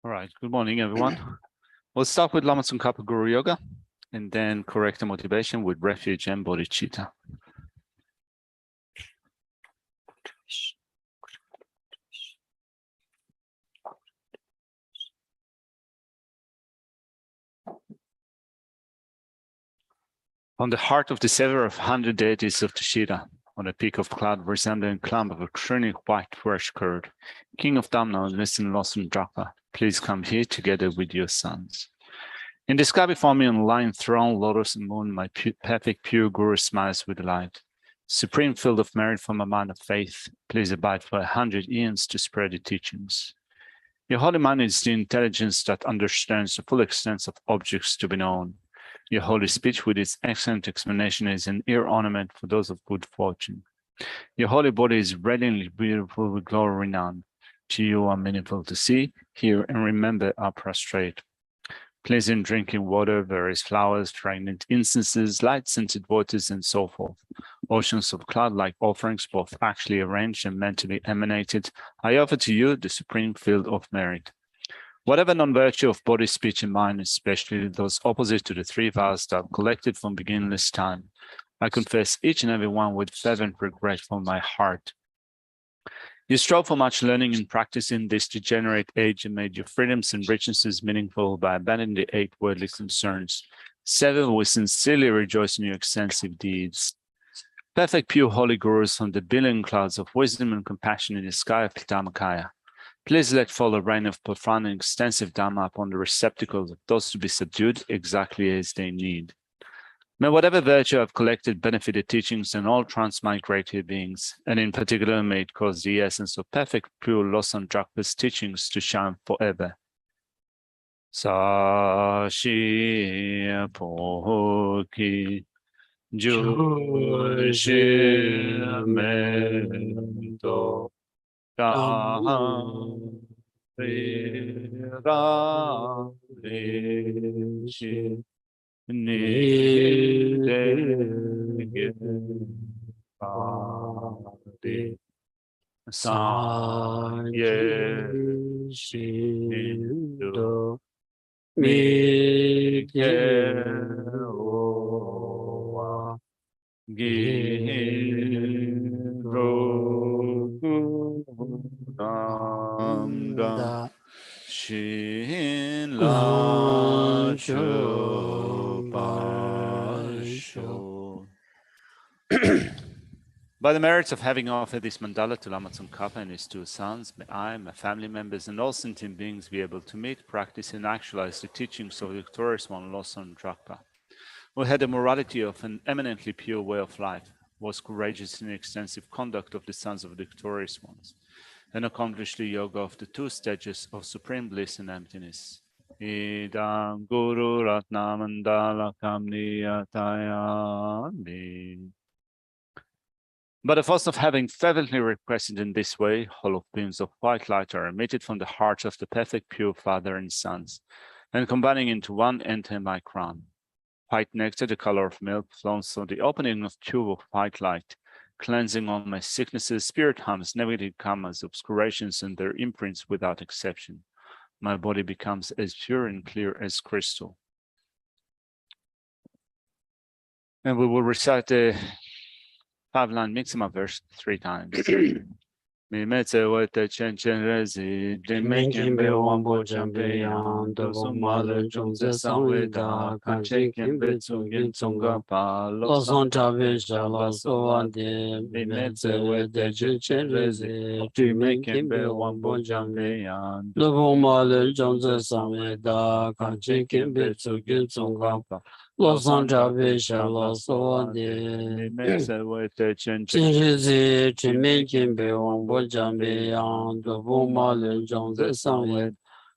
All right, good morning, everyone. We'll start with Lama Tsongkhapa Guru Yoga and then correct the motivation with refuge and bodhicitta. On the heart of the sever of 100 deities of Tushita, on a peak of cloud resembling clump of a crowning white fresh curd, King of Damna and Listen Lawson Drapa, please come here together with your sons. In the sky before me on lion throne, lotus and moon, my perfect pure Guru smiles with delight. Supreme field of merit from a mind of faith, please abide for 100 eons to spread the teachings. Your holy mind is the intelligence that understands the full extent of objects to be known. Your holy speech with its excellent explanation is an ear ornament for those of good fortune. Your holy body is radiantly beautiful with glory renowned. To you are meaningful to see, hear, and remember are prostrate. Pleasant drinking water, various flowers, fragrant incenses, light-scented waters, and so forth. Oceans of cloud-like offerings, both actually arranged and mentally emanated, I offer to you the supreme field of merit. Whatever non-virtue of body, speech, and mind, especially those opposite to the three vows that I've collected from beginningless time, I confess each and every one with fervent regret from my heart. You strove for much learning and practice in this degenerate age and made your freedoms and richnesses meaningful by abandoning the 8 worldly concerns. 7, we sincerely rejoice in your extensive deeds. Perfect pure holy gurus from the billion clouds of wisdom and compassion in the sky of Dhammakaya, please let fall a rain of profound and extensive Dhamma upon the receptacles of those to be subdued exactly as they need. May whatever virtue I've collected benefit the teachings and all transmigrated beings, and in particular may it cause the essence of perfect pure Losang Drakpa's teachings to shine forever. Sashi Poki Jushi Mento Rishi Nidege Padi Saye Shindo Mike Owa Giro Namda Shin La Basho. By the merits of having offered this mandala to Lama Tsongkhapa and his 2 sons, may I, my family members, and all sentient beings be able to meet, practice, and actualize the teachings of the victorious one, Losang Drakpa, who had the morality of an eminently pure way of life, was courageous in the extensive conduct of the sons of the victorious ones, and accomplished the yoga of the 2 stages of supreme bliss and emptiness. Idam Guru Ratna Mandala Kamniyatayami. By the force of having fervently requested in this way, hollow beams of white light are emitted from the hearts of the perfect pure Father and Sons, and combining into one enter my crown. White nectar, the color of milk, flows from the opening of tube of white light, cleansing all my sicknesses, spirit harms, negative karmas, obscurations, and their imprints without exception. My body becomes as pure and clear as crystal. And we will recite the 5-line Mixima verse 3 times. Mimetse wete chen chen rezi, Dimen kimbe wambo chambe yang, Dovo male chungze sangwe da, Kanchen kimbe tsungin tsunga pa, Losang chabe shala soande, Mimetse wete chen chen rezi, Dimen kimbe wambo chambe yang, Dovo male chungze sangwe da, Kanchen kimbe tsungin tsunga pa, Losang chabe shala soande, Mimetse wete chen chen rezi, Dimen kimbe wambo Jambe yang de bu ma le zhong ze sang wei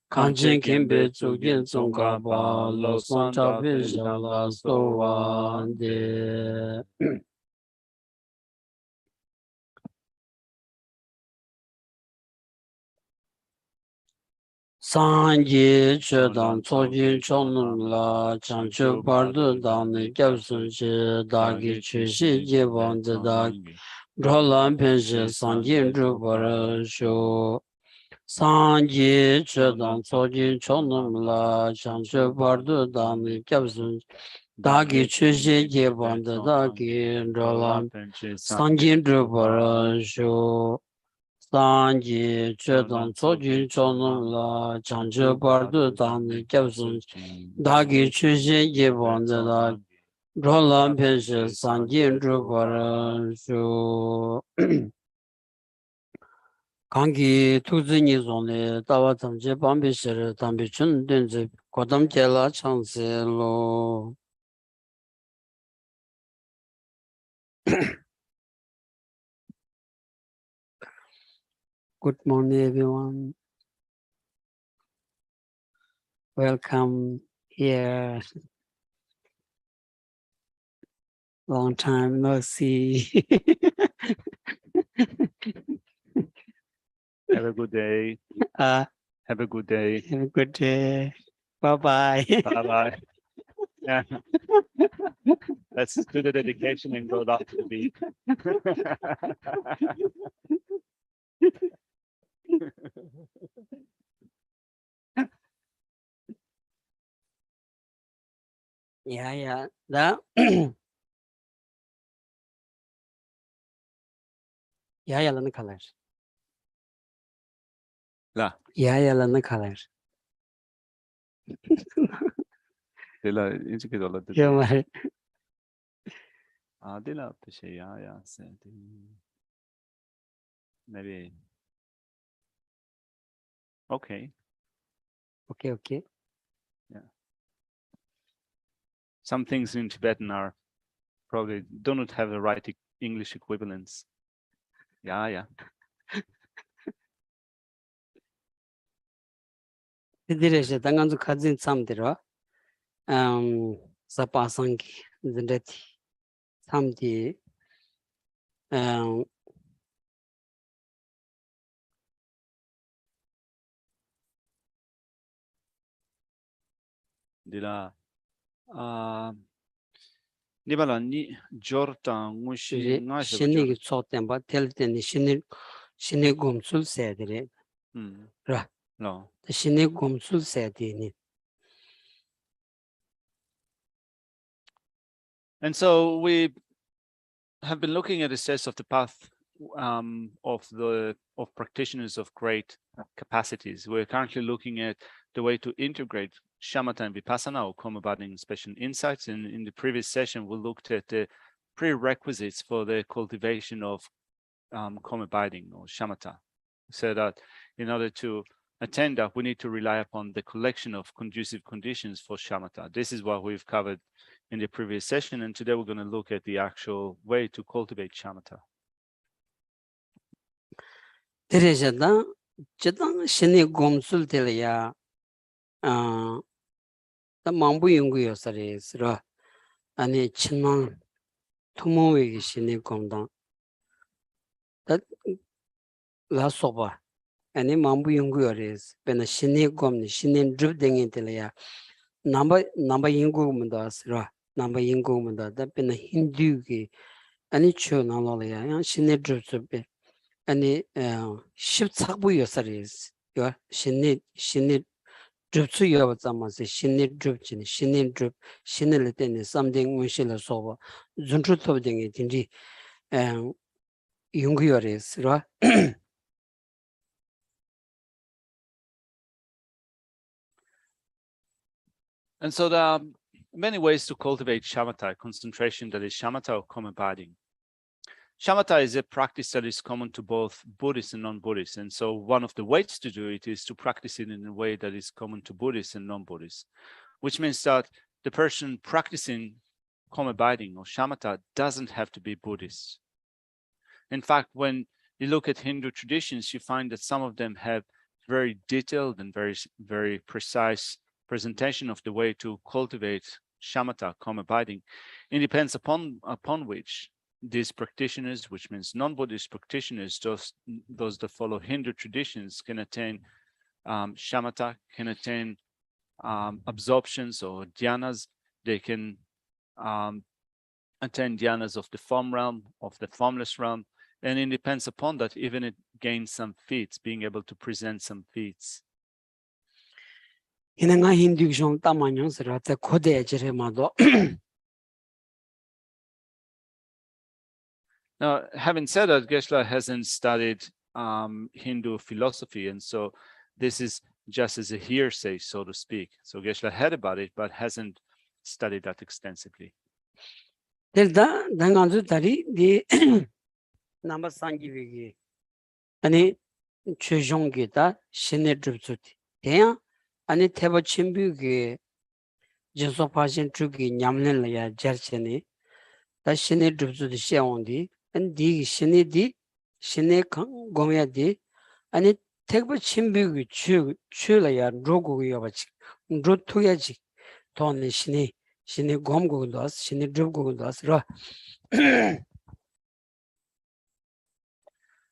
kan jin kin be zu gen zong ga ba lo san cha be sha la so wan de San ye che dan cho jin chong nun la chang chu par du dan ne gyab sun che da gi che shi ye wang de da ro lan pen she san jin zhu par shu Sanji Chedang Soji Chonumla Chancho Bardu Dami Kyabsun Dagi Chushi Jebanda Dagi Rolam Sanjin Drupara Shu Sanji Chedang Soji Chonumla Chancho Bardu Dami Kyabsun Dagi Chushi Jebanda Dagi Rolam Pesha Sanjin Drupara Shu 강기 투즈니 존에 따와 점제 밤비시를 담비 준 된지 고담 제라 창세로 Good morning everyone. Welcome here. Long time no see. Have a good day. Have a good day. Have a good day. Bye-bye. Bye-bye. Yeah. Let's do the dedication and go down to the beach. Yeah. That yeah, the colors. La. Yeah, the colors. Dela ince que dola. Yeah, Dela bir şey ya sen. Maybe. Okay. Okay. Yeah. Some things in Tibetan are probably do not have the right English equivalents. Yeah. Direje danganzu kazin samdiro sapasangi zindati samdi Dela ni bala ni jorta ngushi ngashe shini tsotemba telteni shini gomsul sedire ra no. shini gomsul sedini. And so we have been looking at the steps of the path of practitioners of great capacities. We're currently looking at the way to integrate shamatha and vipassana, or karma abiding special insights. And in the previous session, we looked at the prerequisites for the cultivation of karma abiding or shamatha. So that in order to attain that, we need to rely upon the collection of conducive conditions for shamatha. This is what we've covered in the previous session, and today we're going to look at the actual way to cultivate shamatha. Terejada jadang shini gomsul telya the mambu yungu yosare sra ani chinman tumowe shini gomdang that la soba ani mambu yungu yores bena shini gomni shini drip dengi telya namba yungu munda sra namba yungu munda da bena hindu ki ani chu nalo ya shini drip be ani ship tsakbu yosare yo shini drupsu yoba tsamase shini drup chini shini drup shini le teni something unshi la soba zuntru toba dengi tindi yungu yores ra. And so there are many ways to cultivate shamatha, concentration, that is shamatha or karma abiding. Shamatha is a practice that is common to both Buddhists and non-Buddhists. And so one of the ways to do it is to practice it in a way that is common to Buddhists and non-Buddhists, which means that the person practicing karma abiding or shamatha doesn't have to be Buddhist. In fact, when you look at Hindu traditions, you find that some of them have very detailed and very precise presentation of the way to cultivate shamatha, karma abiding. It depends upon which these practitioners, which means non-Buddhist practitioners, those that follow Hindu traditions, can attain shamatha, can attain absorptions or dhyanas. They can attain dhyanas of the form realm, of the formless realm, And it depends upon that, even it gains some feats, being able to present some feats. 이는가 힌두이션 따만용스라테 고대지레마도 Now, having said that, Geshe hasn't studied Hindu philosophy, and so this is just as a hearsay, so to speak. So Geshe heard about it, but hasn't studied that extensively. 일단 당간주 다리 디 넘버 상기비기 아니 최종기다 신의 줍주디 대야 아니 태버 침비기 제소파신 주기 냠nenl야 저체니 다 신의 줍주디 시온디 안디 신의 공야디 아니 태버 침비기 추라야 로고기여 바치 로토야지 돈 신의 곰고도 신의 줍고도 라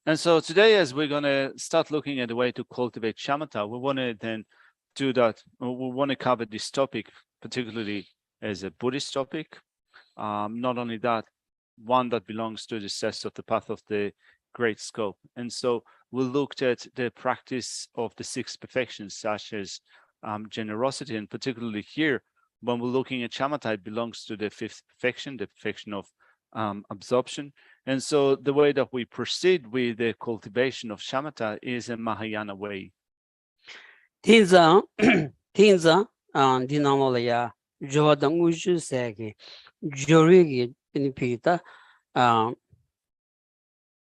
And so today, as we're going to start looking at the way to cultivate shamatha, we want to then do that. We want to cover this topic, particularly as a Buddhist topic. Not only that, one that belongs to the cess of the path of the great scope. And so we looked at the practice of the 6 perfections, such as generosity, and particularly here, when we're looking at shamatha, it belongs to the 5th perfection, the perfection of absorption. And so the way that we proceed with the cultivation of shamatha is a Mahayana way. Tinza, dinamolaya, Jordan Ushu Sagi, Jorigi, Pinipita,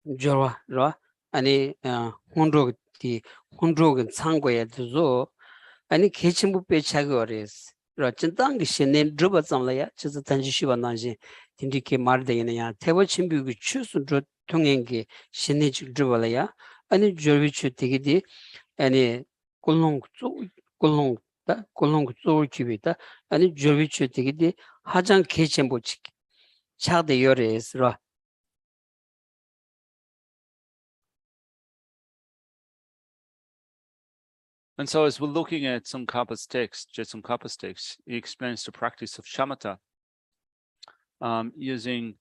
Jora, any Hundrog, the Hundrog and Sanguaya to Zo, any kitchen book page Chagoris. Rachantangi Shinen Druba Samlaya, Chisatanjishiva Naji, Tindiki Mardayana, Tewachimbu, choose to Tungengi, Shinich Drubalaya, any Jorichu Tigidi, any Kulong Kibita, and Jovichu Tigidi, Hajan Kitchenbuch, Chad the Yores, Ra. And so as we're looking at Tsongkhapa's text, Tsongkhapa's text, he explains the practice of shamatha using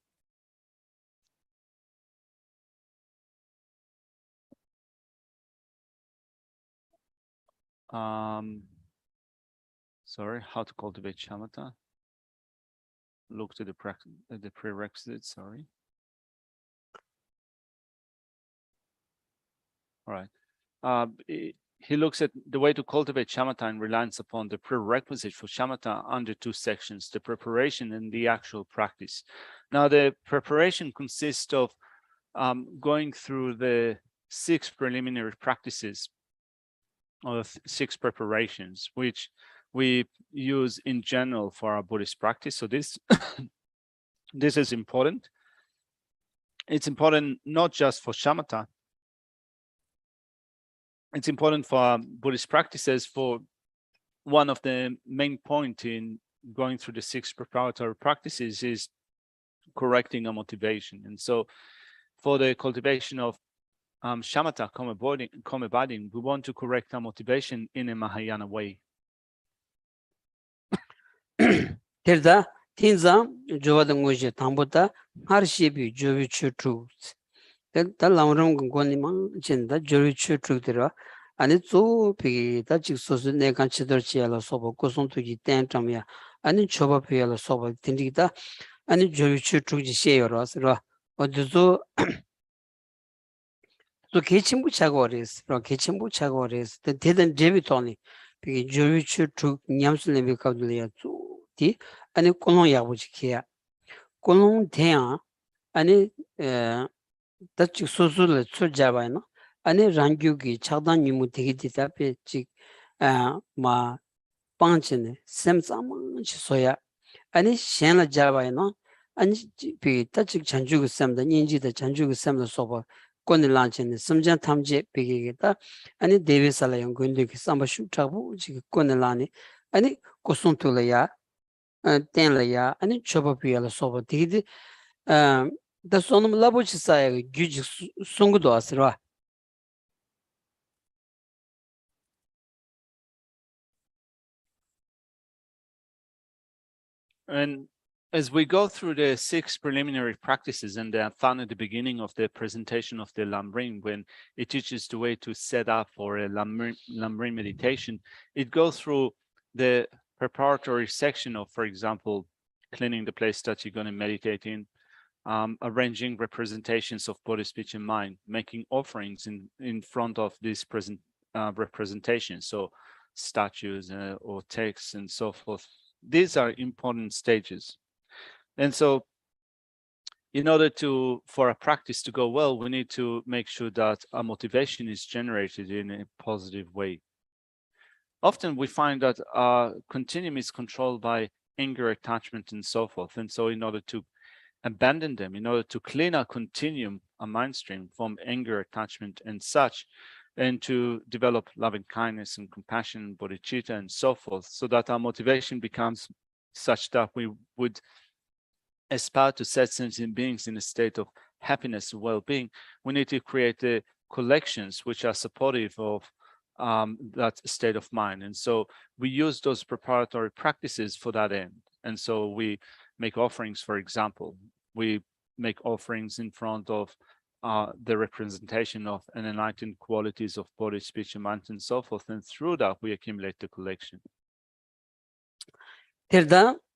how to cultivate shamatha. Looked at the prerequisites, sorry. All right. He looks at the way to cultivate shamatha and relies upon the prerequisite for shamatha under 2 sections, the preparation and the actual practice. Now, the preparation consists of going through the 6 preliminary practices, or 6 preparations, which we use in general for our Buddhist practice. So this, this is important. It's important not just for shamatha, it's important for Buddhist practices. For one of the main point in going through the 6 preparatory practices is correcting our motivation. And so for the cultivation of shamatha, come abiding, we want to correct our motivation in a Mahayana way. Tilda, Tinza, Jovadanguja Tambota, Harshibi, Jovichu truths. The Lamrim Gonima, Jenda, Jovichu truthera, and it's all piggy that you saw the Neganchidor Chiala Sobo, Coson to Gitantamia, and in Choba Piala Sobo, Tindita, and in Jovichu truth Sheoras, or the zoo. So Kitchimbu Chagores, the didn't debit only, because Jovichu took Nyamsun Vicadulia to tea, and a colon yabuchia. Colon tea, and Dutch Susul Sujavano, and a Rangugi, Chadan Yumutigita Pichi, Ma Panchin, Samsam Soya, and a Shana Javano, and P. Touching Chanjugu Sam, the Ninji, the Chanjugu Sam, the Soba. Launching Samjan Tamje Pigita, and it Davis Alayan going to Samba Shoot Tabu, Konelani, and it Kosuntulaya, Tenlaya, and it Chopapiala Soba Tidi, the Sonum Labuch Sai, Guj Sungudo Asra. And as we go through the 6 preliminary practices, and they're found at the beginning of the presentation of the Lamrim, when it teaches the way to set up for a Lamrim meditation, it goes through the preparatory section of, for example, cleaning the place that you're going to meditate in, arranging representations of body, speech, and mind, making offerings in front of these representations, so statues or texts and so forth. These are important stages. And so in order for a practice to go well, we need to make sure that our motivation is generated in a positive way. Often we find that our continuum is controlled by anger, attachment, and so forth. And so in order to abandon them, in order to clean our continuum, our mind stream from anger, attachment, and such, and to develop loving kindness and compassion, bodhicitta, and so forth, so that our motivation becomes such that we would aspire to set sentient beings in a state of happiness and well-being, we need to create the collections which are supportive of that state of mind. And so we use those preparatory practices for that end. And so we make offerings, for example. We make offerings in front of the representation of an enlightened qualities of body, speech, and mind, and so forth. And through that, we accumulate the collection.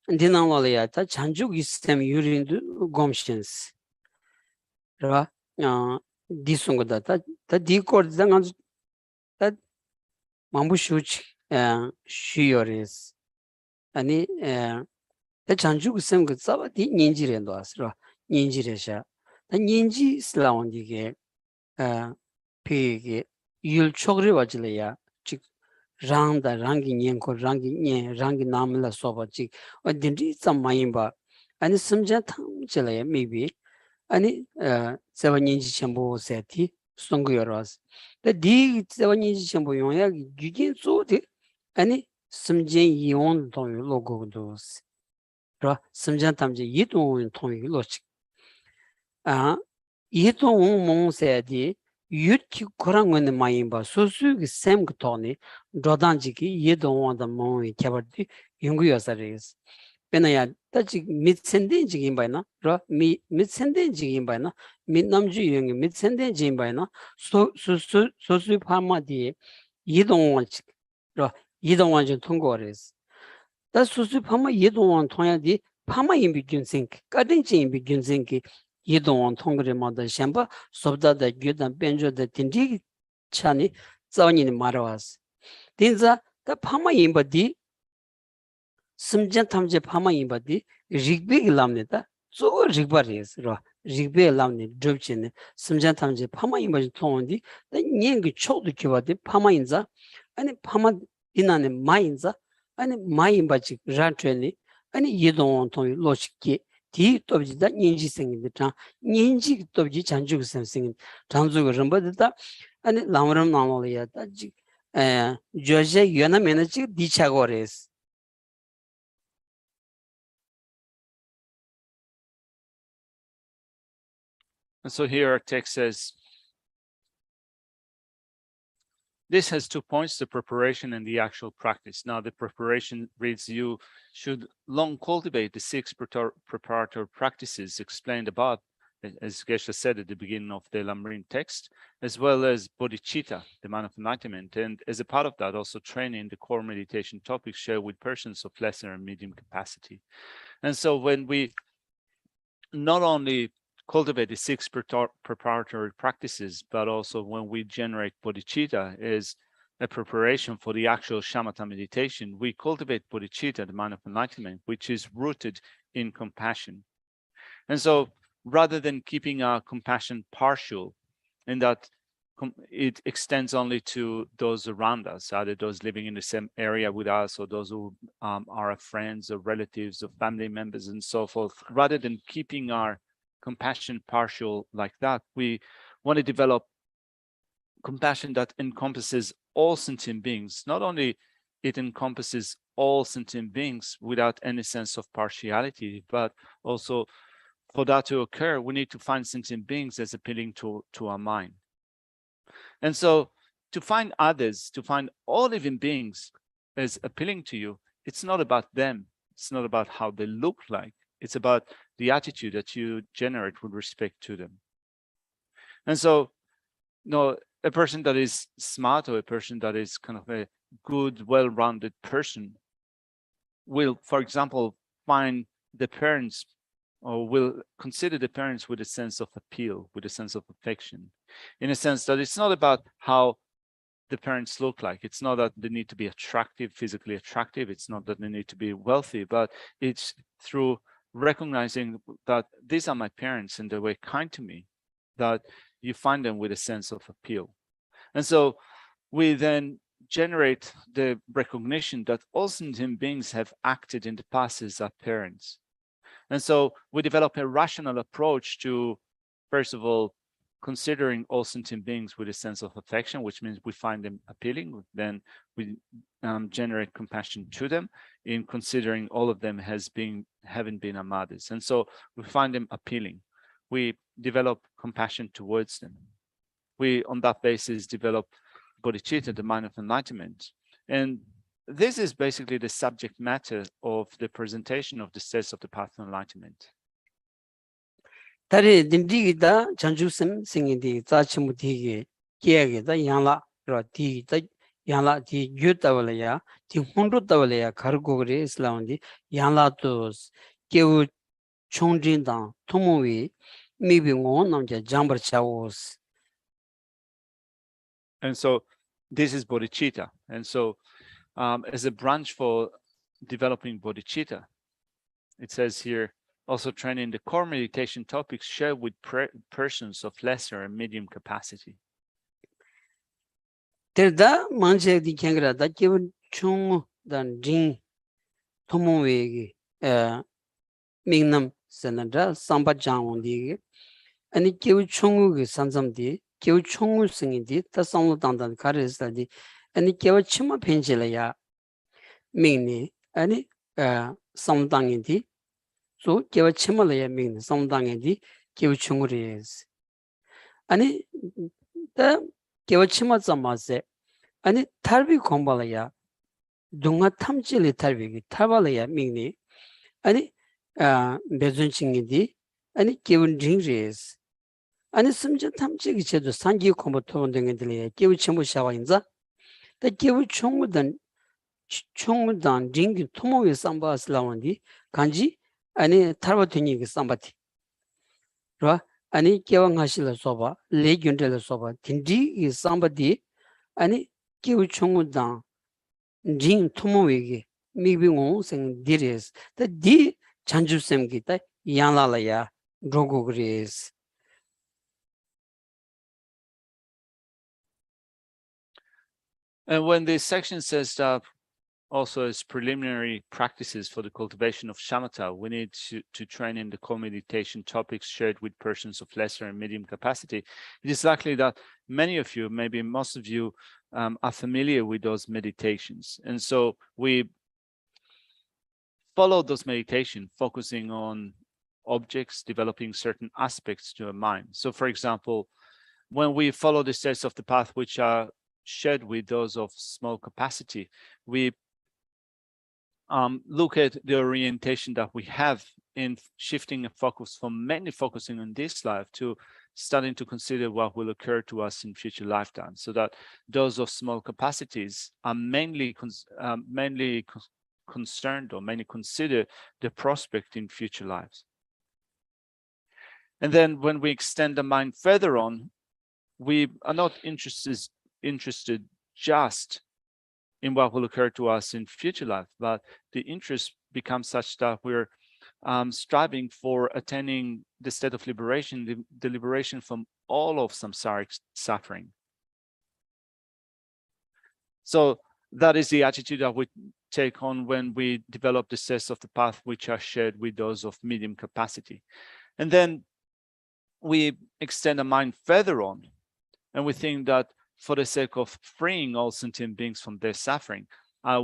Dinangwalaya ta chanjuk istem yurindu gomshins ra disunga da ta dikor dangan ta mambu shuch shuyores ani ta chanjuk istem ga saba di ninjire ndo asra ninjire sha ta ninji slawn dige pege yul chogre wajlaya rangda rangi nyenko rangi namla soba chik dindi samayimba ani samja tham chalaya maybe ani sewa nyinji chambu seti songu yoros the di sewa nyinji chambu yonya gyugin so de ani samjen yon tong logo dos ra samja tamje yidon tong lochik yidon mong seti Yutki Kurangwin Mayimba, Susu Sam Tony, Drodanjiki, Yedon the Moy Caberti, Yunguyasaris. Penaya, Tachi mid-sending jimbina, mid-sending jimbina, mid-namji young, mid-sending jimbina, Susu Pama di Yedon want Tongores. That's Susu Pama Yedon want Toya di Pama in begin sink, Gadinchi in begin sinki. 이동 통그레 모든 샴바 sobda gyudan benjo de tindi chani zawni marawas dinza ta phama yimbadi simjan thamje phama yimbadi rigbe lamne ta zo rigba res ro rigbe lamne drobchine simjan thamje phama yimbadi thondi da nyeng chod kiwade phama inza ani phama dinane mainza ani mayimbaji rantreni ani yidon thong lochiki 디 또지다 인지 생긴다 인지 또지 잔죽 생긴 잔죽 럼버다 아니 람람 나올이야다 에 조제 연아 매너지 디차고레스 And so here our text says, this has 2 points, the preparation and the actual practice. Now the preparation reads, you should long cultivate the 6 preparatory practices explained above, as Geshe said at the beginning of the Lamrim text, as well as bodhicitta, the man of enlightenment. And as a part of that, also training the core meditation topics shared with persons of lesser and medium capacity. And so when we not only cultivate the 6 preparatory practices, but also when we generate bodhicitta as a preparation for the actual shamatha meditation, we cultivate bodhicitta, the mind of enlightenment, which is rooted in compassion. And so rather than keeping our compassion partial, in that it extends only to those around us, either those living in the same area with us or those who are our friends or relatives or family members and so forth, rather than keeping our compassion partial like that, we want to develop compassion that encompasses all sentient beings. Not only it encompasses all sentient beings without any sense of partiality, but also for that to occur, we need to find sentient beings as appealing to our mind. And so to find others, to find all living beings as appealing to you, it's not about them. It's not about how they look like. It's about the attitude that you generate with respect to them. And so, a person that is smart, or a person that is kind of a good, well-rounded person will, for example, find the parents, or will consider the parents with a sense of appeal, with a sense of affection, in a sense that it's not about how the parents look like. It's not that they need to be attractive, physically attractive. It's not that they need to be wealthy, but it's through recognizing that these are my parents and they were kind to me, that you find them with a sense of appeal. And so we then generate the recognition that all sentient beings have acted in the past as our parents. And so we develop a rational approach to, first of all, considering all sentient beings with a sense of affection, which means we find them appealing. Then we generate compassion to them in considering all of them as having been our mothers. And so we find them appealing. We develop compassion towards them. We, on that basis, develop bodhicitta, the mind of enlightenment. And this is basically the subject matter of the presentation of the steps of the path of enlightenment. 다리 딘디기다 전주심 생인디 자치무디기 기야기다 양라 로디다 양라 디 유타월야 디 혼도타월야 가르고그리 이슬람디 양라토스 개우 총진당 토모위 미빙오 남자 잠버차오스. And so this is bodhicitta. And so as a branch for developing bodhicitta, it says here, also training the core meditation topics shared with persons of lesser and medium capacity. Terda manje di kengra da keun chung dan jing tomowe mingnam senada samba jang di ani keun chung ge sanjam di keun chung sing di ta sanglo dang dan kares da di ani keun chima penjela ya mingni ani samdang di so kewa chimalaya ming samdang di kewa chungures ani da kewa chima zamase ani tarbi kombalaya dunga tamchili tarbi tabalaya mingni ani bezun chingidi ani kewa jingres ani sumja tamchigi chedo sangi kombo tondengedile kewa chimu shawa inza da kewa chungdan jingi tomowe samba aslawandi kanji 아니 타르바티니기 삼바티 로 아니 개왕하실라 소바 레균델라 소바 딘디 이 삼바디 아니 기우총우다 진 토모웨기 미빙오 생 디레스 다디 잔주셈기다 양라라야 로고그레스. And when this section says that also as preliminary practices for the cultivation of shamatha, we need to train in the core meditation topics shared with persons of lesser and medium capacity. It is likely that many of you, maybe most of you, are familiar with those meditations. And so we follow those meditations, focusing on objects, developing certain aspects to our mind. So for example, when we follow the steps of the path, which are shared with those of small capacity, we look at the orientation that we have in shifting a focus from mainly focusing on this life to starting to consider what will occur to us in future lifetimes, so that those of small capacities are mainly concerned or mainly consider the prospect in future lives. And then when we extend the mind further on, we are not interested just in what will occur to us in future life, but the interest becomes such that we're striving for attaining the state of liberation, the liberation from all of samsaric suffering. So that is the attitude that we take on when we develop the steps of the path, which are shared with those of medium capacity. And then we extend the mind further on, and we think that for the sake of freeing all sentient beings from their suffering, I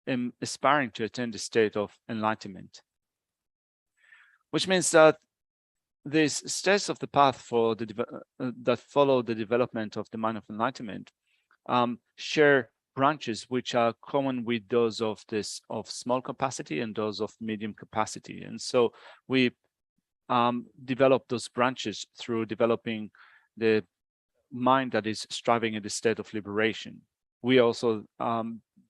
am aspiring to attain the state of enlightenment. Which means that these steps of the path that follow the development of the mind of enlightenment share branches which are common with those of small capacity and those of medium capacity. And so we develop those branches through developing the mind that is striving in the state of liberation. We also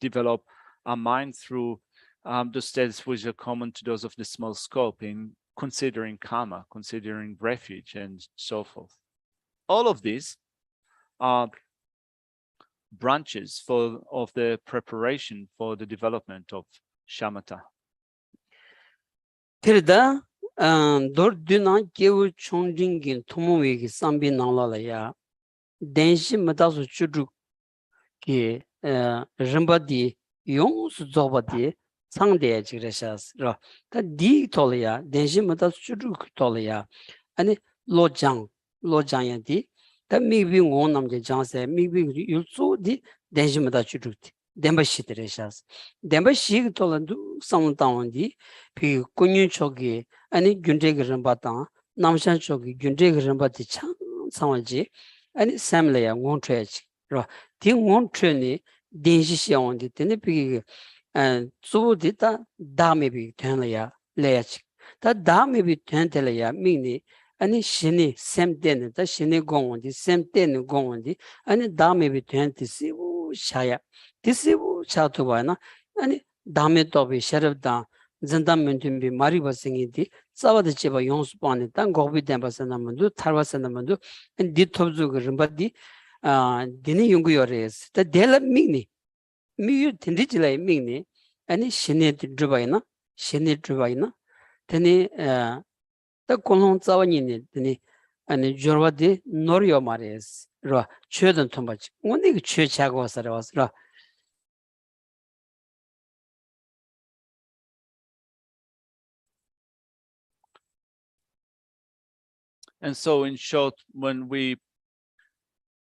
develop a mind through the states which are common to those of the small scope, in considering karma, considering refuge, and so forth. All of these are branches of the preparation for the development of shamatha. Tirda dor duna kewu chongjingin tomowe ki sambi nangla ya denshi matasu chudu ki rimba di yong su zoba di sangde jigrashas ra ta di tola ya denshi matasu chudu tola ya ani lo jang ya di ta migbi ngon namje jang se migbi yulsu di denshi matasu chudu di denba shi dirashas denba shi tola du samtang di pi kunyu chogi 아니 균제가 름바다 남산 쪽이 균제가 름바디 참 상황지 아니 샘레야 원트레지 로 딩원트레니 딘시시온디 되네 비 수부디다 다메비 되나야 레야지 다 다메비 된텔야 미니 아니 신이 샘데는 다 신이 공원디 샘데는 공원디 아니 다메비 된티시 샤야 디시부 샤토바나 아니 다메 또비 셔럽다 Zendam Muntumbi Maribasingidi, Savada Chiba Yonspani, Tan Gobi Dembasanamandu, Tarvasanamandu, and Ditobzu Rimbadi, Dini Yunguyores, the Dela Migni, Miu Tindijila Migni, and Shinit Drubaina, Teni the Kolon Savanini, Teni, and Jorvadi Norio Mares, Ra, Churdan Tombach, one church was Ra. And so, in short, when we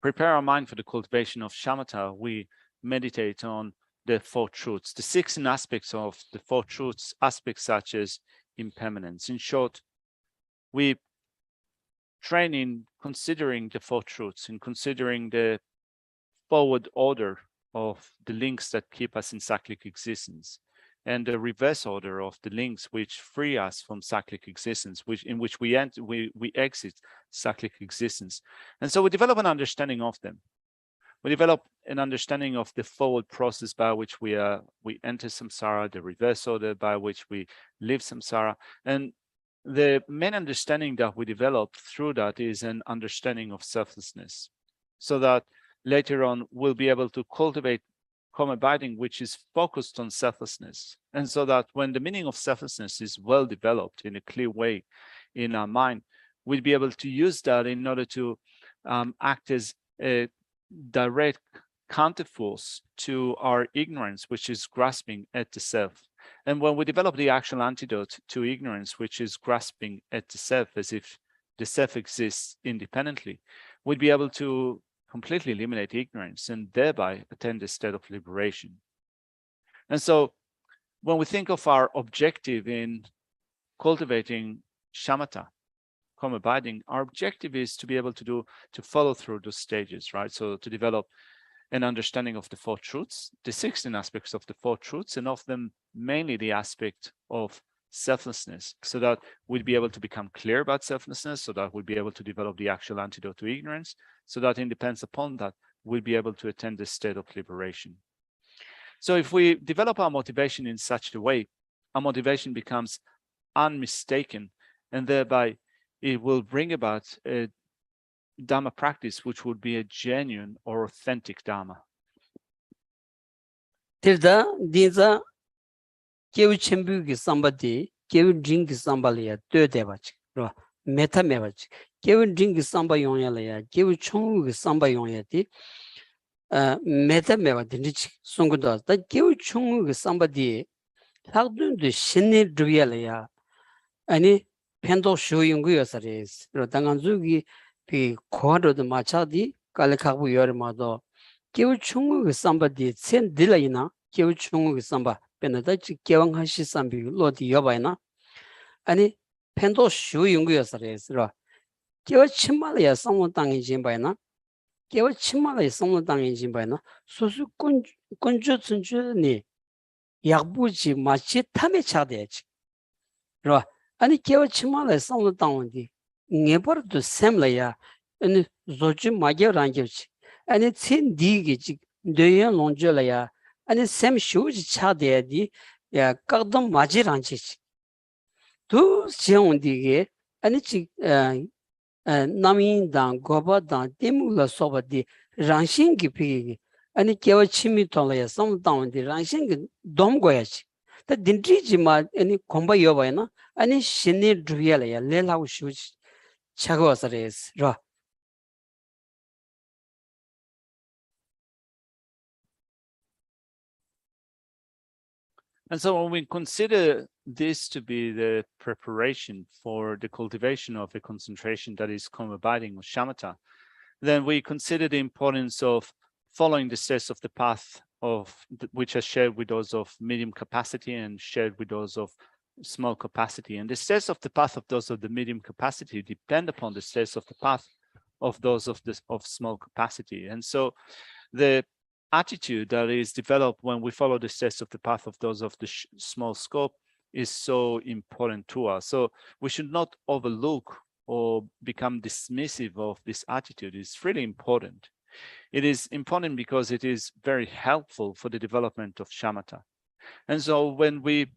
prepare our mind for the cultivation of shamatha, we meditate on the four truths, the 16 aspects of the four truths, aspects such as impermanence. In short, we train in considering the four truths, in considering the forward order of the links that keep us in cyclic existence, and the reverse order of the links which free us from cyclic existence, in which we exit cyclic existence. And so we develop an understanding of them. We develop an understanding of the forward process by which we enter samsara, the reverse order by which we leave samsara. And the main understanding that we develop through that is an understanding of selflessness, so that later on we'll be able to cultivate calm abiding, which is focused on selflessness. And so that when the meaning of selflessness is well developed in a clear way in our mind, we'll be able to use that in order to act as a direct counterforce to our ignorance, which is grasping at the self. And when we develop the actual antidote to ignorance, which is grasping at the self as if the self exists independently, we'll be able to completely eliminate ignorance and thereby attain the state of liberation. And so when we think of our objective in cultivating shamatha, calm abiding, our objective is to be able to follow through those stages, right? So to develop an understanding of the four truths, the 16 aspects of the four truths, and of them mainly the aspect of selflessness, so that we'd be able to become clear about selflessness, so that we'd be able to develop the actual antidote to ignorance, so that in depends upon that, we'll be able to attain this state of liberation. So if we develop our motivation in such a way, our motivation becomes unmistaken, and thereby it will bring about a Dharma practice which would be a genuine or authentic Dharma. Tirda dinza kewu chembu ki sambati kewu drink ki sambali ya de bach ro meta me bach kewu drink ki samba yongya la ya kewu chongu ki samba yongya ti meta me ba dinji songu da kewu chongu ki samba di hakdun de shinne drya la ya ani pendo shu yongu yosares ro danganzu ki 비 코아로도 마차디 깔카부 여르마도 개우 충국의 삼바디 센 딜라이나 개우 충국의 삼바 변하다 개왕하시 삼비 로디 여바이나 아니 펜도 슈 연구였어요. 개우 침말이야 상원 땅이 진바이나 개와 치마가 성로 당인지 봐나 소수 건조 춘주니 약부지 마치 탐에 차대지 그러 아니 개와 치마가 성로 당원디 네버도 셈라야 아니 조지 마게란게지 아니 첸디기 뇌연 논절라야 아니 셈 쇼지 차대디 야 각동 마지란지 두 시온디게 아니 지 나민당 고바당 데물라 소바디 랑싱기 피기 아니 개와 침이 돌아야 성당원디 랑싱기 dom고야지 다 딘지지마 아니 공부 여봐야나 아니 신이 드리야야 레라우 슈지 차고서레스 라 And so when we consider this to be the preparation for the cultivation of a concentration that is come abiding with shamatha, then we consider the importance of following the steps of the path of which are shared with those of medium capacity and shared with those of small capacity. And the steps of the path of those of the medium capacity depend upon the steps of the path of those of small capacity. And so the attitude that is developed when we follow the steps of the path of those of the small scope is so important to us. So we should not overlook or become dismissive of this attitude. It's really important. It is important because it is very helpful for the development of shamatha. And so when we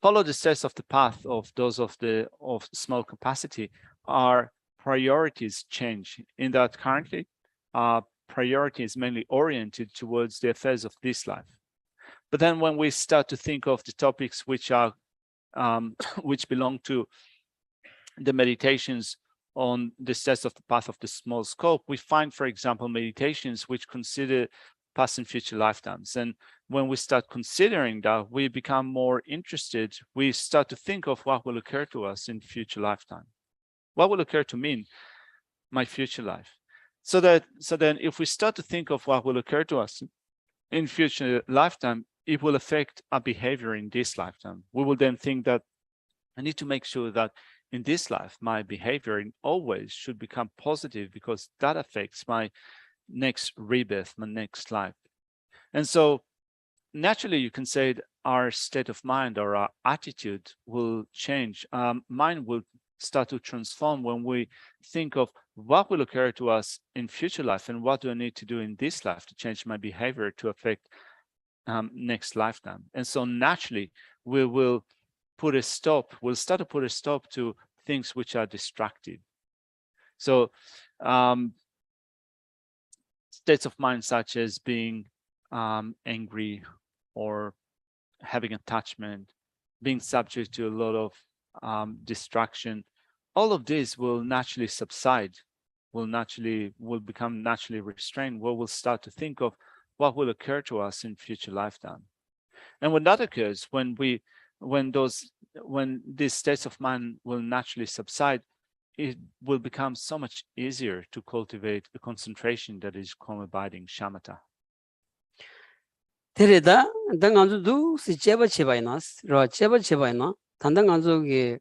follow the steps of the path of those of small capacity, our priorities change in that currently priority is mainly oriented towards the affairs of this life. But then when we start to think of the topics which are which belong to the meditations on the steps of the path of the small scope, we find, for example, meditations which consider past and future lifetimes. And when we start considering that, we become more interested. We start to think of what will occur to us in future lifetime. What will occur to me in my future life? So then if we start to think of what will occur to us in future lifetime, it will affect our behavior in this lifetime. We will then think that I need to make sure that in this life, my behavior always should become positive because that affects my next rebirth, my next life. And so naturally, you can say that our state of mind or our attitude will change. Mind will start to transform when we think of what will occur to us in future life and what do I need to do in this life to change my behavior to affect next lifetime. And so naturally, we will put a stop, we'll start to put a stop to things which are destructive. So states of mind such as being angry or having attachment, being subject to a lot of distraction, all of this will naturally subside, will become naturally restrained, where we'll start to think of what will occur to us in future lifetime. And when that occurs, when these states of mind will naturally subside, it will become so much easier to cultivate a concentration that is calm abiding shamatha. 데레다 당안주도 시제바 제바이나스 로 제바 제바이나 단당안주게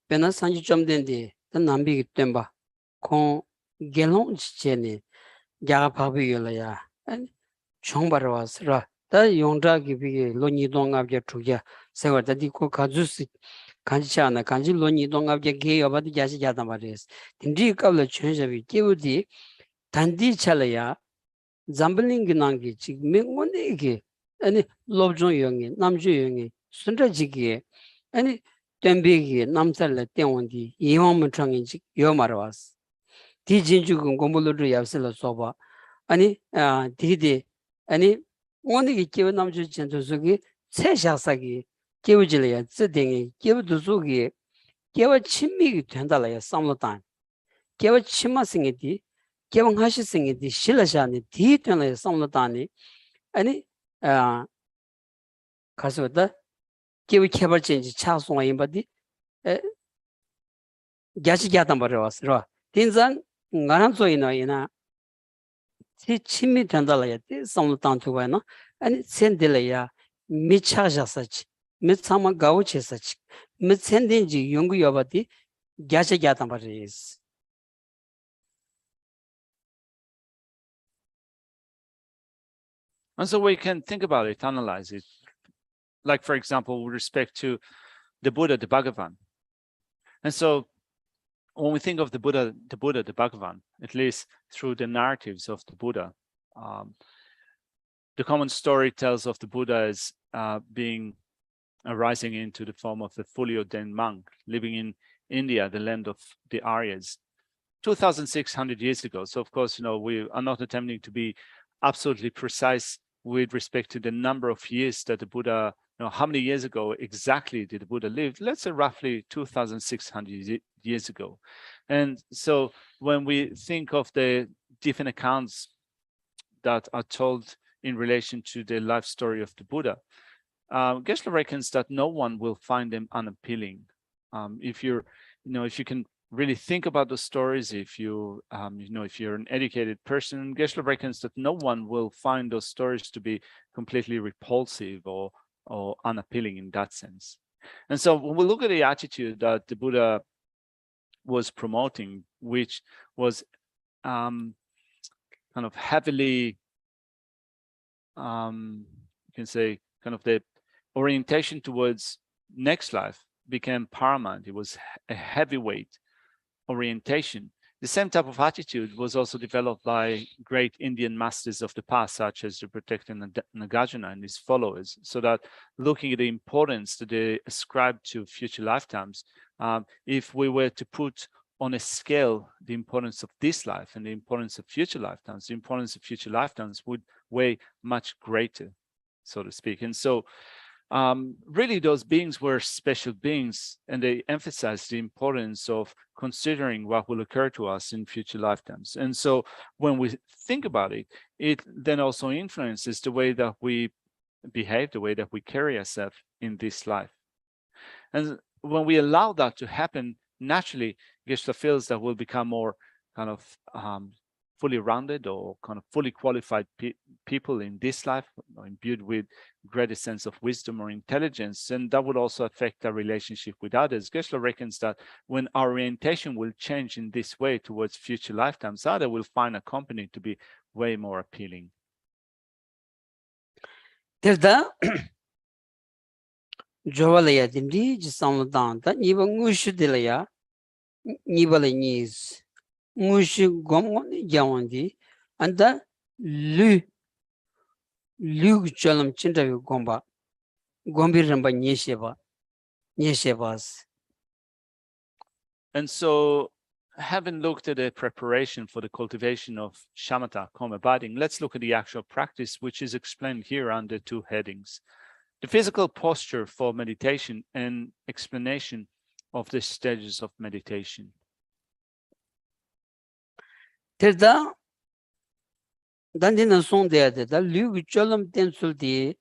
베나 산지 좀 된디 단 남비기 땜바 콩 겔롱 지체니 야가 바비열야 총바로 왔으라 다 용자기 비게 로니동압게 주게 세월다디 코 가주스 간지잖아 간지 로니동압게 게여바디 야시 야다 말이스 딘디 qabla 춘제비 끼우디 단디 찰야 잠블링기 난기 지금 맹원에게 아니 롭종 용이 남주 용이 순자지기에 아니 덤비기 남살레 땡원디 이왕문 청인지 요 말아왔어 디진주군 공부를 yap슬러 써봐 아니 디디 아니 원에게 끼워 남주 전도속이 세샤사기 끼워질래야 쯔댕이 끼워도속이 끼워 친미기 된다라야 삼로단 끼워 친마생이디 개방하시생이디 실라샤니 디트는 성노다니 아니 가서다 개위 개발진지 차송아 임바디 야시야단 버려왔어 딘잔 나란소이나이나 친미 된다라야 성노단 두바나 아니 센딜이야 미차자사치 미차마 가우체사치 미센딘지 용구여바디 야시야단 버리스 And so we can think about it, analyze it. Like, for example, with respect to the Buddha, the Bhagavan. And so when we think of the Buddha, the Bhagavan, at least through the narratives of the Buddha, the common story tells of the Buddha as being arising into the form of a fully ordained monk living in India, the land of the Aryas, 2,600 years ago. So of course, we are not attempting to be absolutely precise with respect to the number of years that the Buddha, how many years ago exactly did the Buddha live? Let's say roughly 2,600 years ago. And so when we think of the different accounts that are told in relation to the life story of the Buddha, Geshe reckons that no one will find them unappealing. If you can really think about the stories, if you're an educated person, Geshe reckons that no one will find those stories to be completely repulsive or unappealing in that sense. And so when we look at the attitude that the Buddha was promoting, which was kind of heavily, you can say, kind of the orientation towards next life became paramount. It was a heavyweight orientation. The same type of attitude was also developed by great Indian masters of the past, such as the protector Nagarjuna and his followers, so that looking at the importance that they ascribe to future lifetimes, if we were to put on a scale the importance of this life and the importance of future lifetimes, the importance of future lifetimes would weigh much greater, so to speak. And so really those beings were special beings, and they emphasized the importance of considering what will occur to us in future lifetimes. And so when we think about it, it then also influences the way that we behave, the way that we carry ourselves in this life. And when we allow that to happen, naturally, Geshe feels that we'll become more kind of fully rounded or kind of fully qualified people in this life, imbued with greater sense of wisdom or intelligence, and that would also affect our relationship with others. Geshe reckons that when our orientation will change in this way towards future lifetimes, others will find a company to be way more appealing. Terda Jovalaya Dimdi Jisamdan, that even Mushudilaya Nibalanese Mushu Gomon Yawandi, and the Lu Chalam Chinta Gomba Gombiramba Nyeshevas. And so, having looked at the preparation for the cultivation of shamatha, karma abiding, let's look at the actual practice, which is explained here under two headings: the physical posture for meditation and explanation of the stages of meditation. Terda Dandina Song there, the Lu Cholam Tensulti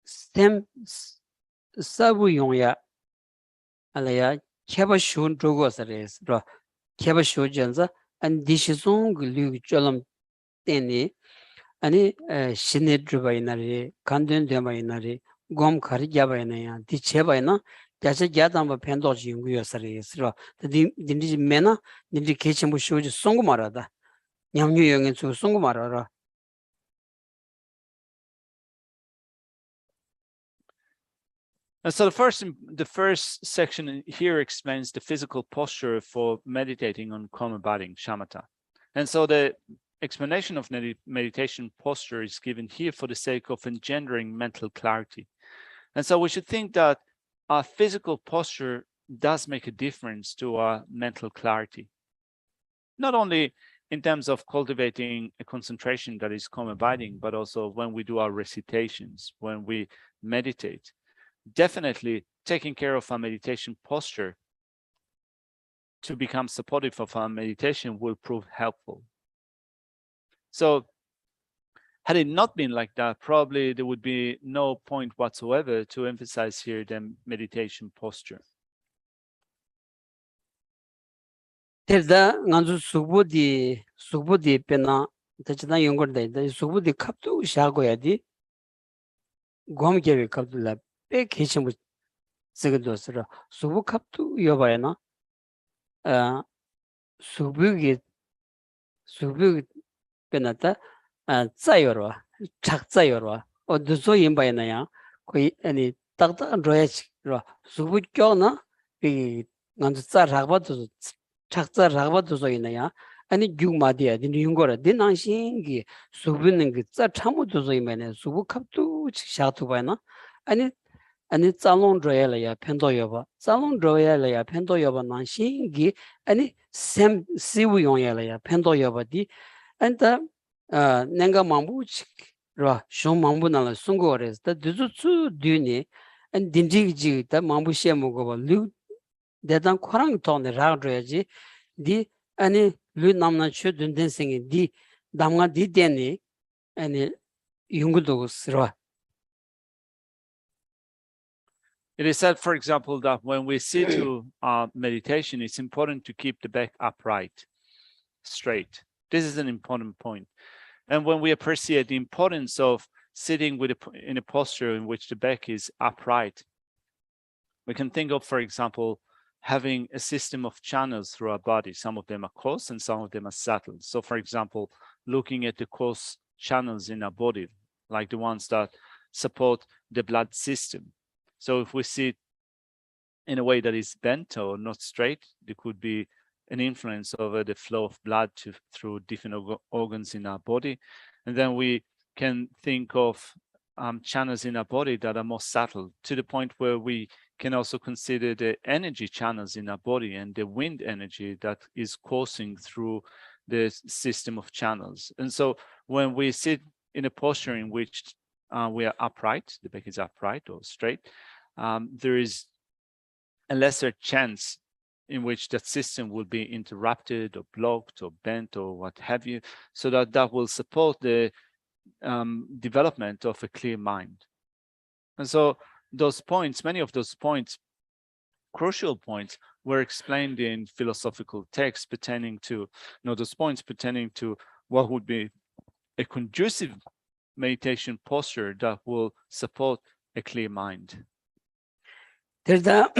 Stem Sabu Yonya Alaya Keba Shun Drogosares, Keba Shojanza, and Dishizong Lu Cholam Teni, Ani Shinedrubainari, Kandun Demainari, Gom Karijabaina, Dichebaina, Jaja Jadamba Pendoji Yungusares, the Dindi Mena, the kitchen was showed Songumarada, Yamu Young and so Songumarara. And so the first section here explains the physical posture for meditating on karma abiding, shamatha. And so the explanation of meditation posture is given here for the sake of engendering mental clarity. And so we should think that our physical posture does make a difference to our mental clarity, not only in terms of cultivating a concentration that is karma abiding, but also when we do our recitations, when we meditate. Definitely taking care of our meditation posture to become supportive of our meditation will prove helpful. So had it not been like that, probably there would be no point whatsoever to emphasize here the meditation posture. Terda Nanzu Subudi Pena, Tachana Younger Day, the Subudi Kaptu Shagoyadi, Gomgevi Kaptula, Big Kitchen with Sigadosra, Subu Kaptu Yobayana, Subugi Penata, 짜요로 작짜요로 어디서 임바이나야 거의 아니 딱딱 줘야지로 수부 껴나 이 먼저 짜라바도 작짜라바도 소이나야 아니 육마디야 니 용거라 딘앙신기 수부는 그짜 참모도 소이면에 수부 컵도 샤투 바이나 아니 아니 짜롱 줘야야 펜도여바 짜롱 줘야야 펜도여바 난신기 아니 샘 시우 용야야 펜도여바디 안타 nenga mambu ra shon mambu nala sungo res ta duzu chu dyuni an dinji ji ta mambu she mo go lu de dan khorang ton ra ro ji di ani lu namna chu dun den sing di damga di deni ani yungu do sra. It is said, for example, that when we sit to meditation, it's important to keep the back upright, straight. This is an important point. And when we appreciate the importance of sitting in a posture in which the back is upright, we can think of, for example, having a system of channels through our body. Some of them are coarse and some of them are subtle. So, for example, looking at the coarse channels in our body, like the ones that support the blood system. So if we sit in a way that is bent or not straight, there could be an influence over the flow of blood through different organs in our body. And then we can think of channels in our body that are more subtle, to the point where we can also consider the energy channels in our body and the wind energy that is coursing through the system of channels. And so when we sit in a posture in which we are upright, the back is upright or straight, there is a lesser chance in which that system will be interrupted or blocked or bent or what have you, so that will support the development of a clear mind. And so those points, many of those points, crucial points, were explained in philosophical texts pertaining to, those points pertaining to what would be a conducive meditation posture that will support a clear mind. Terda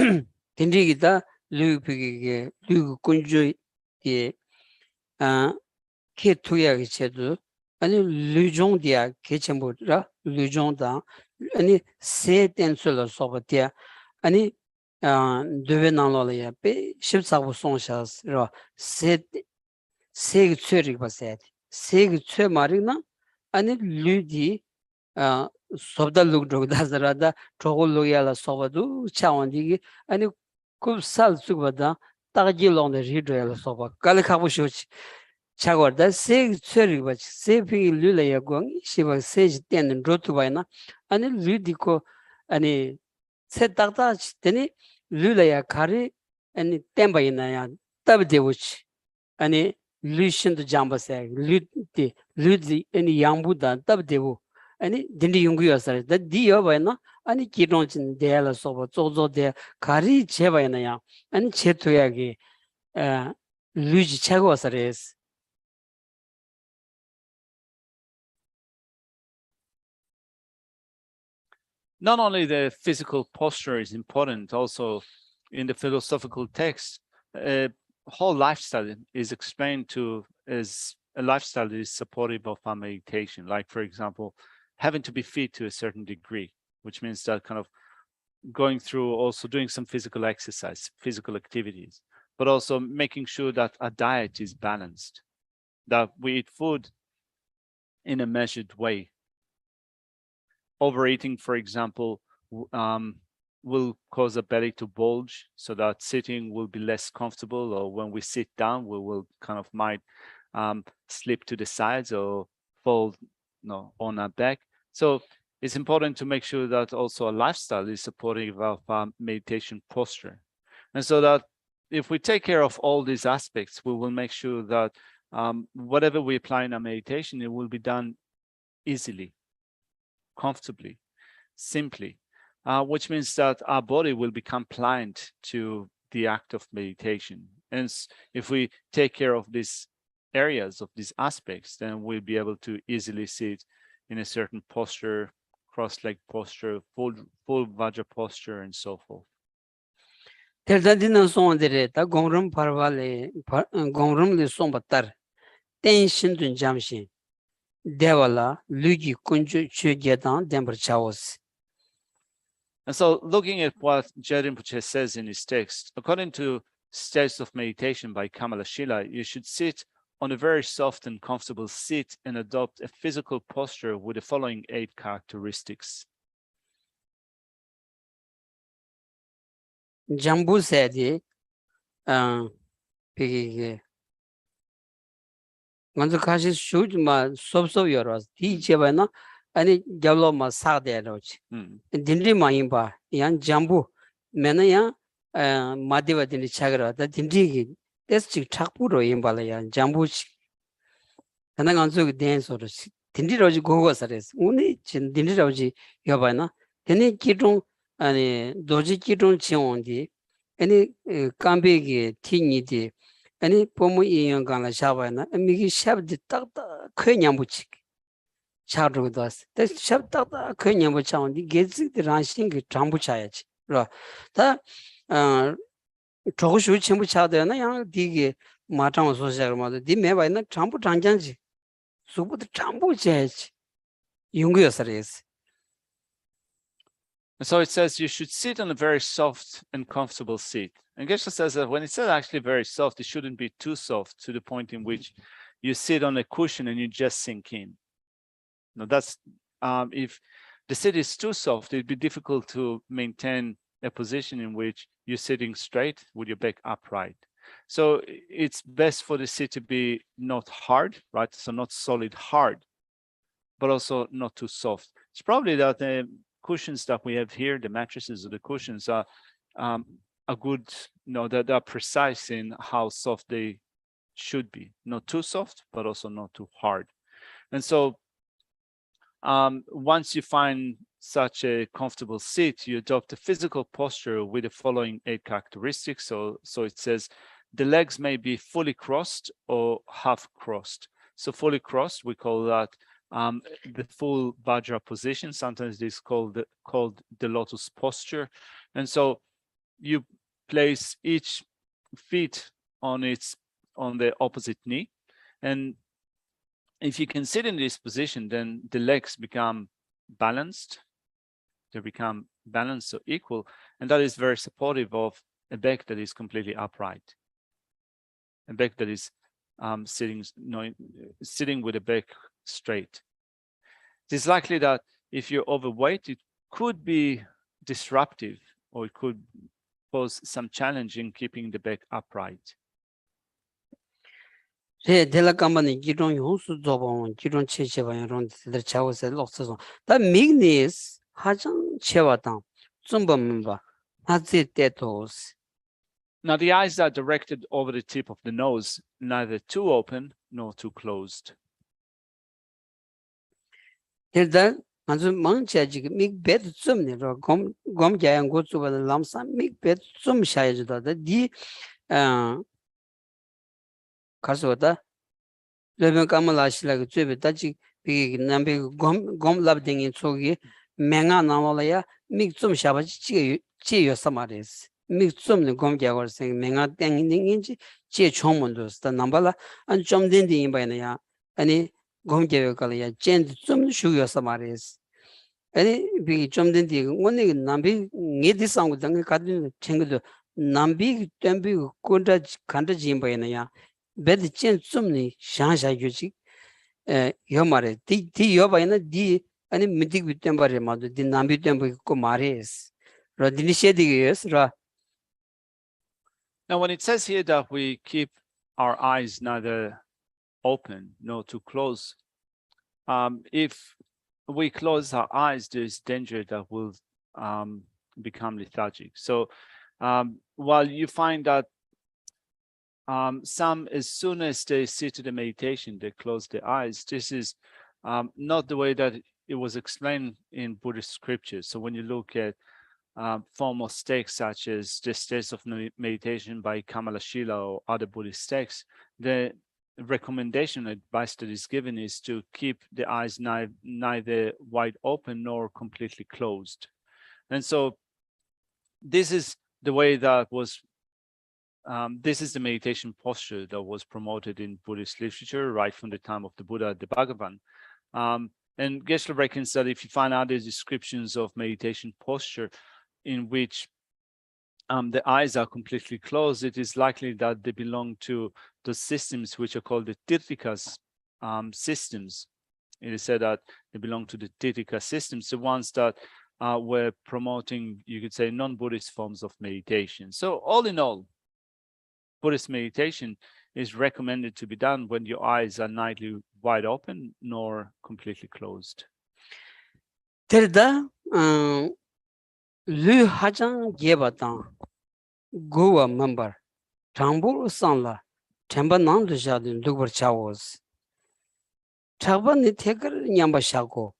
tindigita lupi게 루 kunju ye ke tuya ge chedu ani lujong dia ke chembura lujong da ani se tensula sobatia ani devenant lo ya pe shipsa bu sonshas ro se tsuri baset se tsue marina ani ludi sobda lug dog da zarada chogol lo ya la sobadu chawandi ani 그 살수보다 따지롱의 리더를 써봐. 갈카고 쇼치. 차거다 세 처리가 세 핑이 류래야 공 시바 세지 때는 로트바이나 아니 리디코 아니 세 딱다 되니 류래야 가리 아니 템바이나야 답되고치 아니 류신도 잠바세 류디 아니 양부다 답되고 아니 딘디 용구였어요. 다 디어바이나 아니 기론진 대야라 소보 조조대 가리 제바이나야 아니 제토야기 루지 차고서레스. Not only the physical posture is important, also in the philosophical text, a whole lifestyle is explained to as a lifestyle that is supportive of our meditation. Like, for example, having to be fit to a certain degree, which means that kind of going through also doing some physical exercise, physical activities, but also making sure that our diet is balanced, that we eat food in a measured way. Overeating, for example, will cause a belly to bulge, so that sitting will be less comfortable, or when we sit down, we will kind of might slip to the sides or fall on our back. So it's important to make sure that also a lifestyle is supportive of our meditation posture. And so that if we take care of all these aspects, we will make sure that whatever we apply in our meditation, it will be done easily, comfortably, simply, which means that our body will become pliant to the act of meditation. And if we take care of these areas, of these aspects, then we'll be able to easily sit in a certain posture, cross-leg posture, full vajra posture, and so forth. terda sonde ta gongrum parwale gongrum le sombatar ten shin dun jamshin devala lugi kunju chugedan dember chaos. And so looking at what Rinpoche says in his text, according to States of Meditation by Kamala Shila, you should sit on a very soft and comfortable seat and adopt a physical posture with the following 8 characteristics. Jambu said, piggy. 먼저 가시 슈즈마 섭섭 열어서 디제바나 아니 잡로마 사대로지 딘리 마임바 양 잠부 메나야 마디바딘이 차그라다 딘리기 데스치 착부로 임발이야 잠부치 하나 간소기 댄서로 딘리로지 고고서레스 오늘 진 딘리로지 여바나 데니 기종 아니 도지 기종 지원디 아니 깜베기 티니디 아니 보무 이용간라 샤바나 미기 샤브디 딱딱 그냥부치 차르고도 왔어. 근데 샤브딱딱 그냥부치 온디 게즈들한 신기 장부차야지. 다 저거 전부 차되나 양 디게 마땅 소시하고도 디 매바이나 장부 장장지. 수부도 장부제지. 용구여서레스. So it says you should sit on a very soft and comfortable seat. And Geshe says that when it says actually very soft, it shouldn't be too soft to the point in which you sit on a cushion and you just sink in. Now that's, if the seat is too soft, it'd be difficult to maintain a position in which you're sitting straight with your back upright. So it's best for the seat to be not hard, right? So not solid hard, but also not too soft. It's probably that the cushions that we have here, the mattresses or the cushions are good, that are precise in how soft they should be. Not too soft, but also not too hard. And so once you find such a comfortable seat, you adopt a physical posture with the following 8 characteristics. So it says the legs may be fully crossed or half crossed. So fully crossed, we call that the full Vajra position. Sometimes it's called the lotus posture. And so you place each feet on the opposite knee. And if you can sit in this position, then the legs become balanced. They become balanced, so equal. And that is very supportive of a back that is completely upright. A back that is sitting with a back straight. It is likely that if you're overweight, it could be disruptive, or it could pose some challenge in keeping the back upright. That meekness 하장 채와당 좀범바 하지 때도스. Now the eyes are directed over the tip of the nose, neither too open nor too closed. 일단 아주 망치지 믹베드 좀네로 곰 자양 고추바는 람사 믹베드 좀 샤야지다. 디 가서다 레벨 까말라시라고 쯧베다지 비 남베 곰 랍딩이 속이 맹아 나와라야 믹좀 샤바지 지여서 말이스. 믹좀네 곰자고 생 맹아 땡인지 제 총문도스다 남발라 안 좀 된디 임바이나야 아니 곰자고가야 젠 좀 슈여서 말이스. 아니 비 좀 된디 원래 남비 녜디상고 당에 가든 챙겨도 남비 템비 콘다 간다지 임바이나야 베드 젠 좀니 샤샤주지 요마레 디 요바이나 디 아니 미딕 비템바레 마도 디 남비 템비 코 마레스 라디니셰디게스 라. Now when it says here that we keep our eyes neither open nor too close, if we close our eyes, there's danger that will become lethargic. So while you find that some, as soon as they sit to the meditation, they close their eyes, this is not the way that it was explained in Buddhist scriptures. So when you look at formal texts such as the States of Meditation by Kamala Shila or other Buddhist texts, the recommendation, advice that is given is to keep the eyes neither wide open nor completely closed. And so this is the way that was, this is the meditation posture that was promoted in Buddhist literature right from the time of the Buddha, the Bhagavan. And Geshe reckons that if you find other descriptions of meditation posture in which the eyes are completely closed, it is likely that they belong to the systems which are called the Tirthikas systems. It is said that they belong to the Tirthika systems, the ones that were promoting, you could say, non-Buddhist forms of meditation. So all in all, Buddhist meditation is recommended to be done when your eyes are neither wide open nor completely closed. Terda Lu Hajang Gebatan Goa member Tambur Sanla Temba Nandu Jadin Lubar Chawos Chabani Taker Nyamba Shako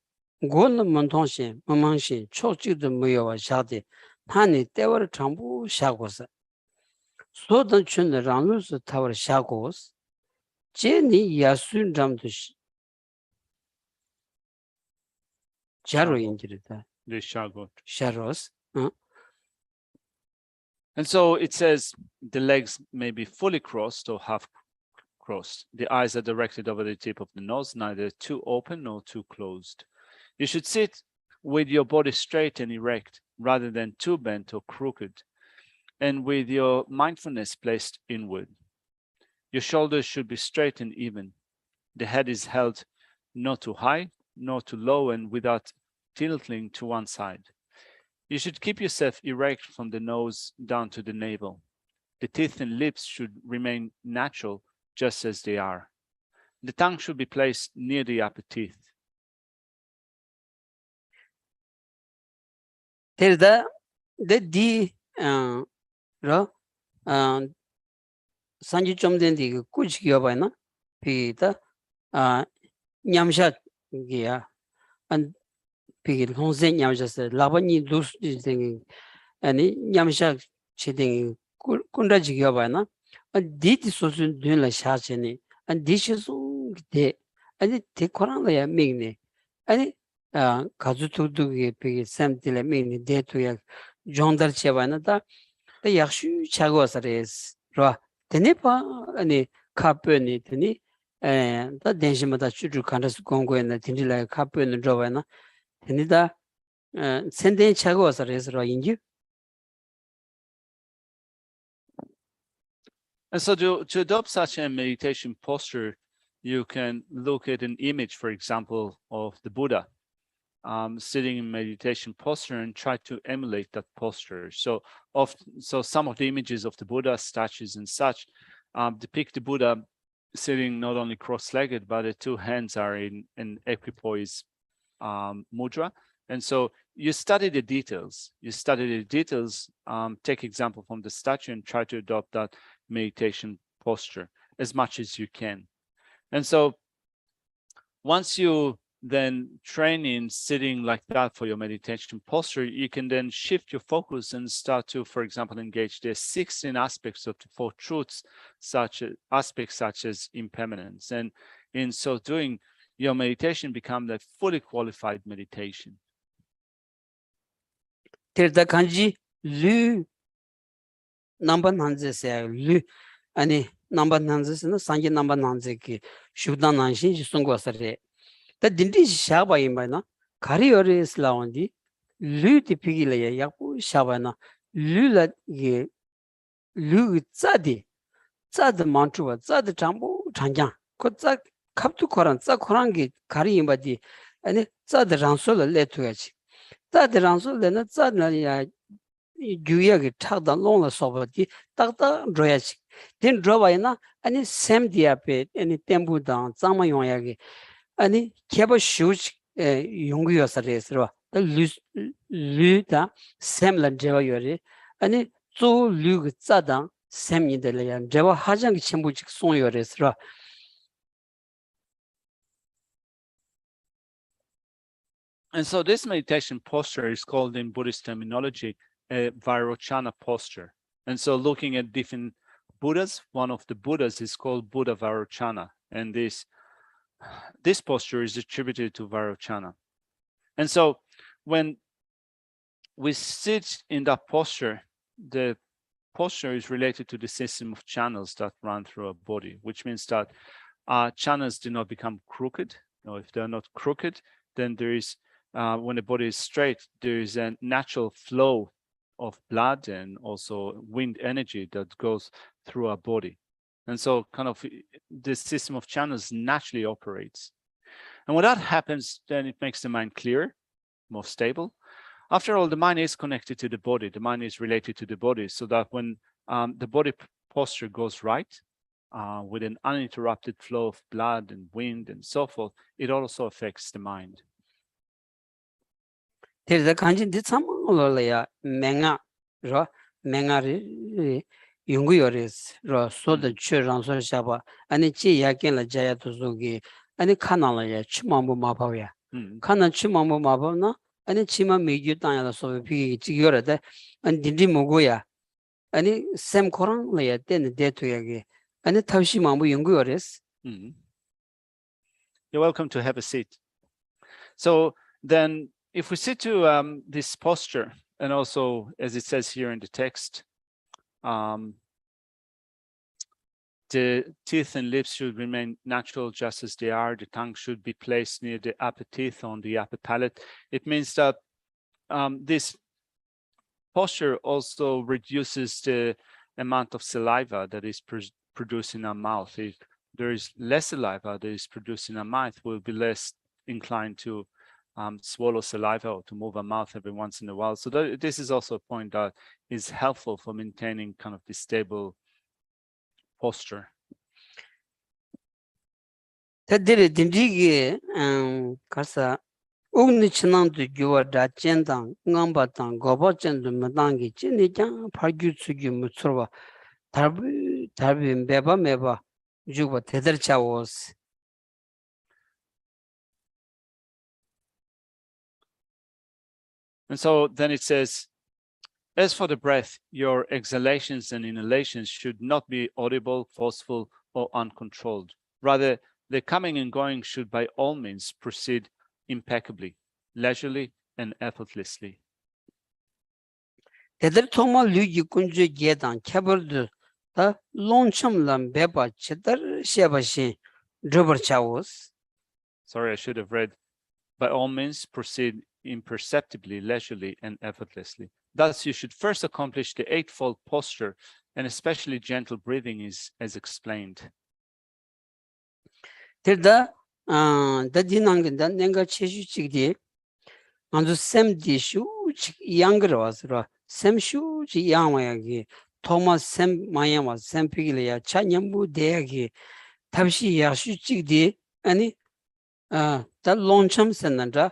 Gon Montonshin Mamanshin Chochi the Muyawa Jadi Hani Tever Tambu Shakos So the Chun the Ranus Tower Shakos Jenny Yasun Damdush Jaro injured The shagot. Sharos. And so it says the legs may be fully crossed or half crossed. The eyes are directed over the tip of the nose, neither too open nor too closed. You should sit with your body straight and erect rather than too bent or crooked, and with your mindfulness placed inward. Your shoulders should be straight and even. The head is held not too high, nor too low, and without tilting to one side. You should keep yourself erect from the nose down to the navel. The teeth and lips should remain natural, just as they are. The tongue should be placed near the upper teeth. There's the Sanji Chomden the Kuch Giovana, Pita, Nyamshat Gia, and Pigil Honsen Yamjas, Labani Dus thing, and Nyamshat cheating Kunda Giovana, and did so soon doing like Shacheni, and dishes de, and it take Korana Migni, and Kazutu do Pig Sam Tilla Migni, de to Jondar Chevanata, the Yakshu Chagos is. Tenepa any carpuni teni and the Denshimata Chudu Kandas Congo and the Tindila Carpun Drovana Tenida Sende Chagos is in you. And so to adopt such a meditation posture, you can look at an image, for example, of the Buddha sitting in meditation posture and try to emulate that posture. So some of the images of the Buddha, statues and such, depict the Buddha sitting not only cross-legged, but the two hands are in an equipoise mudra. And so you study the details. Take example from the statue and try to adopt that meditation posture as much as you can. And so once you then train in sitting like that for your meditation posture, you can then shift your focus and start to, for example, engage the 16 aspects of the Four Truths, such as impermanence. And in so doing, your meditation becomes a fully qualified meditation. Tirda Kanji Lu number Nanze say Lu any number Nanzes and the Sanji number Nanzeki Shudan Nanshin Sungosare. The Dindi Shaba Imana, Kariori is Laundi, Lu the Pigilaya Yaku Shabana, Lula Ye Lu Zadi, Zad Mantua, Zad Tambu, Tanja, Kotzak, Kaptu Koran, Zakorangi, Kari Imbadi, and Zad Ransola led to it. Zad Ransol, then Zadna Guyagi Tada Lona Sobati, Tata Droyach. Then Drovayana, and it's Sam Diape, and it Tembu down, Zamayoyagi. 아니 개버 슈즈 용구여서래서 르다 샘란 제와요리 아니 조 르그 짜당 샘이들이야 제와 하장기 첨부직 송요래서 And so this meditation posture is called in Buddhist terminology a Vairochana posture. And so looking at different Buddhas, one of the Buddhas is called Buddha Vairochana, and this posture is attributed to Vairochana. And so when we sit in that posture, the posture is related to the system of channels that run through our body, which means that our channels do not become crooked if they're not crooked, then there is, when the body is straight, there is a natural flow of blood and also wind energy that goes through our body. And so kind of this system of channels naturally operates. And when that happens, then it makes the mind clearer, more stable. After all, the mind is connected to the body. The mind is related to the body, so that when the body posture goes right, with an uninterrupted flow of blood and wind and so forth, it also affects the mind. there's a kanjin di samang ya menga ro menga ri yungu yores ro so the churang so shaba ani chi yakin la jaya to zogi ani kana la ya chimambu mabaw ya kana chimambu mabaw na ani chima meju tanya la so pi chi yore de ani dindi mogo ya ani sem korang la ya den de to yagi ani tabshi mambu yungu yores. You're welcome to have a seat. So then if we sit to this posture, and also as it says here in the text, the teeth and lips should remain natural just as they are. The tongue should be placed near the upper teeth on the upper palate. It means that this posture also reduces the amount of saliva that is produced in our mouth. If there is less saliva that is produced in our mouth, we'll be less inclined to swallow saliva or to move our mouth every once in a while. So this is also a point that is helpful for maintaining kind of this stable posture. Tadiri dindigi kasa ugni chinandu gyuwa da jendang ngamba tang goba jendu madangi jini jang pargyu tsugi mutsurwa tarbi meba jugwa tedar chawos. And so then it says, as for the breath, your exhalations and inhalations should not be audible, forceful, or uncontrolled. Rather, the coming and going should by all means proceed impeccably, leisurely, and effortlessly. Tedar thoma lugi kunju gedang kebardu ta loncham lam beba chedar shebashi drubar chawos. Sorry, I should have read, by all means proceed imperceptibly, leisurely, and effortlessly. Thus, you should first accomplish the eightfold posture, and especially gentle breathing is as explained. Terda dadinangda nenga cheshu chigdi andu sem di shu yangar wasra sem shu chi yangwayagi thoma sem mayama sem pigilya cha nyambu deyagi tabshi yashu chigdi ani ta loncham senanda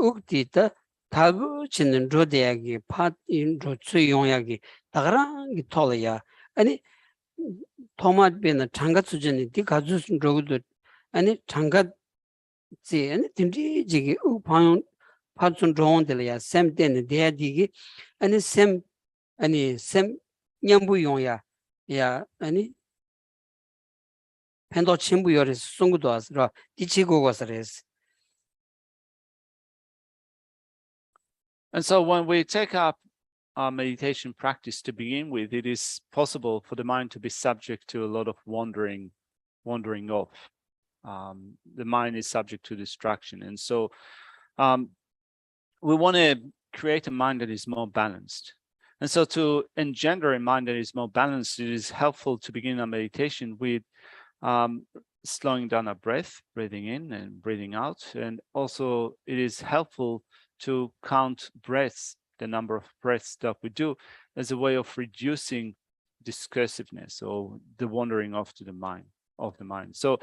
ukti ta tagu chinin ro deyagi pat in ro tsu yongyagi tagarangi tolaya ani thoma bena changa tsujani di gazu rogudu ani changa zi ani dimdi jigi upang patsun rohondela sem den deya digi ani sem nyambu yongya ya ani pendo chimbu yores sungudu asra di chigo wasres. And so when we take up our meditation practice to begin with, it is possible for the mind to be subject to a lot of wandering off. The mind is subject to distraction. And so we want to create a mind that is more balanced. And so to engender a mind that is more balanced, it is helpful to begin our meditation with slowing down our breath, breathing in and breathing out. And also it is helpful to count breaths, the number of breaths that we do, as a way of reducing discursiveness or the wandering off to the mind of the mind. So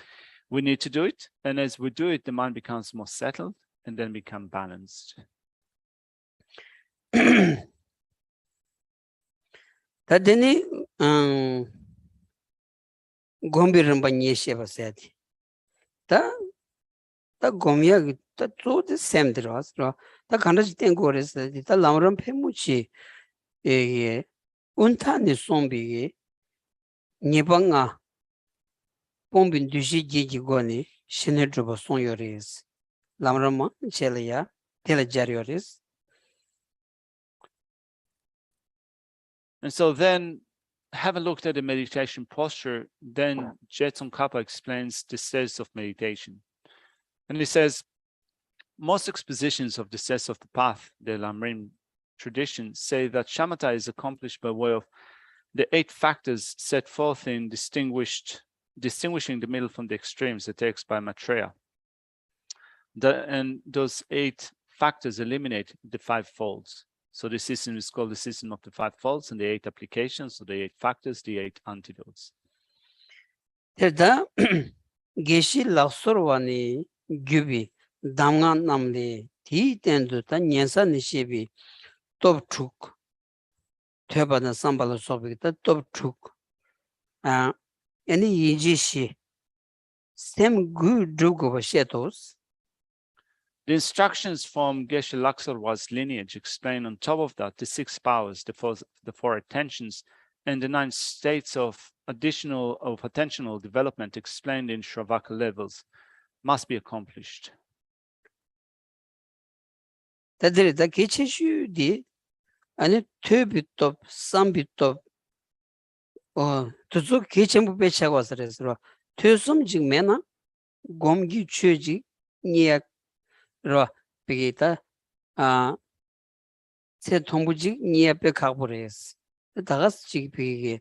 we need to do it, and as we do it, the mind becomes more settled and then become balanced. Tadini gombirimba nyeshe basadi ta gomya ta to the same dros ta kandaji tengores ta lamram pemuchi unta ni sombi nyebanga bombin dushi gigi goni shinedroba son yores lamram chelya telajariores. And so then, having looked at the meditation posture, then Jetson Kappa explains the stages of meditation. And he says, most expositions of the sense of the path, the Lamrim tradition, say that shamatha is accomplished by way of the 8 factors set forth in distinguishing the middle from the extremes, the text by Maitreya. And those 8 factors eliminate the 5 folds. So the system is called the system of the 5 folds, and the 8 applications, so the 8 factors, the 8 antidotes. Terda Geshe laksorwani gyubi damgan namli ti tendu ta nyensa nishibi top chuk tebana sambala sobi ta top chuk ani yinji shi sem gu drugo ba shetos. The instructions from Geshe Laksarwa's lineage explain on top of that the 6 powers, the 4 attentions, and the 9 states of attentional development explained in Shravaka levels must be accomplished. Tadiri da geçişi di ani töbitop sambitop o tuzu geçen bu beçak wasresro tösum jingmena gomgi chöji niya ro pigita se thongbuji niya pe khakbores dagas chig pigi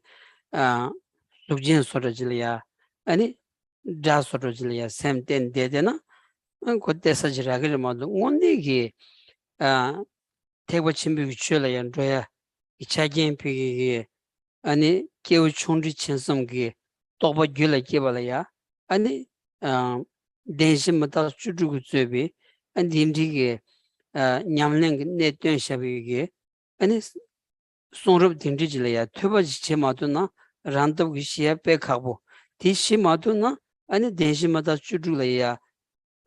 lukjin sorojliya ani da sorojliya semten dedena ko desajragir modu ondegi tegwa chimbi chula yan roya ichagen pigi ani kew chungri chensomgi tokba gyula kebala ya ani denshim mata chujugu tsebi ani dimdigi nyamleng netön shabigi ani sonrup dimdijila ya töba che maduna randab gishiya pe khabo tishi maduna ani denshim mata chujugla ya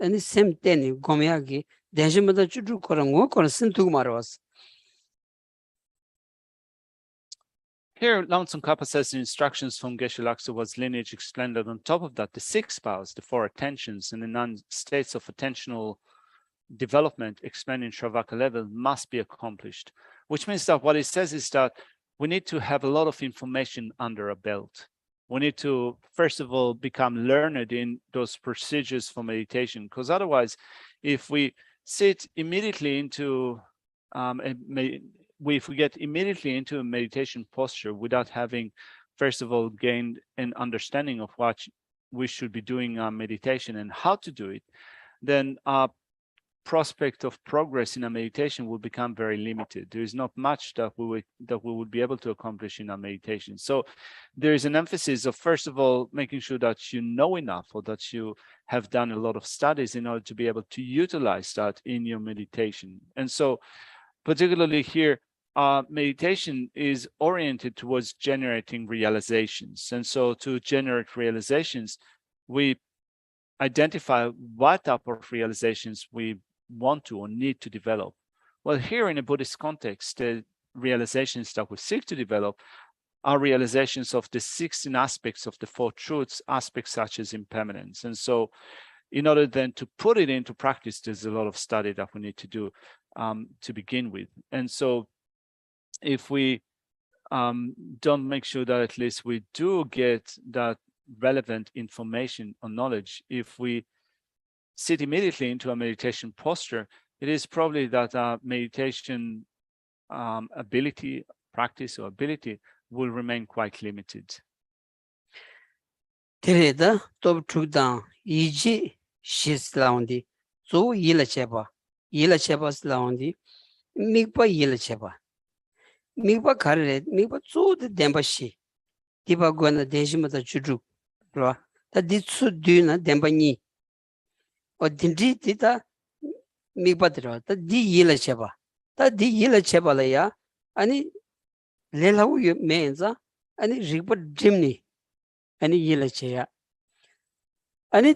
ani semteni gomyagi denshim mata chujug korango korasin tugmarwas. Here, Lamrim Kappa says the instructions from Geshe Laksarwa's lineage explain that on top of that, the 6 powers, the 4 attentions, and the 9 states of attentional development explained in Shravaka level must be accomplished, which means that what it says is that we need to have a lot of information under a belt. We need to, first of all, become learned in those procedures for meditation, because otherwise, if we sit immediately into if we get immediately into a meditation posture without having, first of all, gained an understanding of what we should be doing meditation and how to do it, then our prospect of progress in a meditation will become very limited. There is not much that we would be able to accomplish in our meditation. So there is an emphasis of, first of all, making sure that you know enough or that you have done a lot of studies in order to be able to utilize that in your meditation. And so particularly here, meditation is oriented towards generating realizations. And so to generate realizations, we identify what type of realizations we want to or need to develop. Well, here in a Buddhist context, the realizations that we seek to develop are realizations of the 16 aspects of the 4 truths, aspects such as impermanence. And so in order then to put it into practice, there's a lot of study that we need to do to begin with. And so if we don't make sure that at least we do get that relevant information or knowledge, if we sit immediately into a meditation posture, it is probably that our meditation ability, practice or ability will remain quite limited. Tereda top chukdang iji shis laundi zo yila cheba laundi mikpa yila cheba mikpa karre mikpa zo de demba shi tiba gwana denshimata chujuk ro ta ditsu du na demba ni o dindi tita mikpa tro ta di yila cheba la ya ani lelau yu menza ani rigpa dimni ani yila cheya ani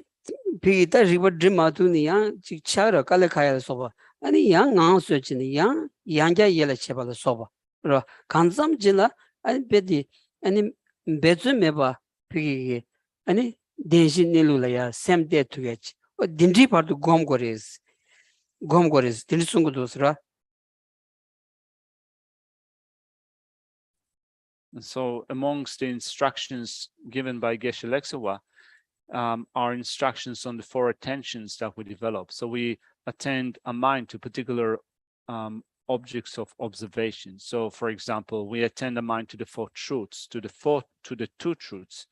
pita riba drimatu ni yang chara kala khaya soba ani yang ngang so chini yang yangja yela cheba la soba ro kansam jila ani bedi ani bezu meba pigi ani denshi nilu la ya semde tugech o dindri partu gom gores dindri sungu dosra. So amongst the instructions given by Geshe Laksarwa our instructions on the 4 attentions that we develop. So we attend a mind to particular objects of observation. So for example, we attend a mind to the 4 truths, to the 2 truths.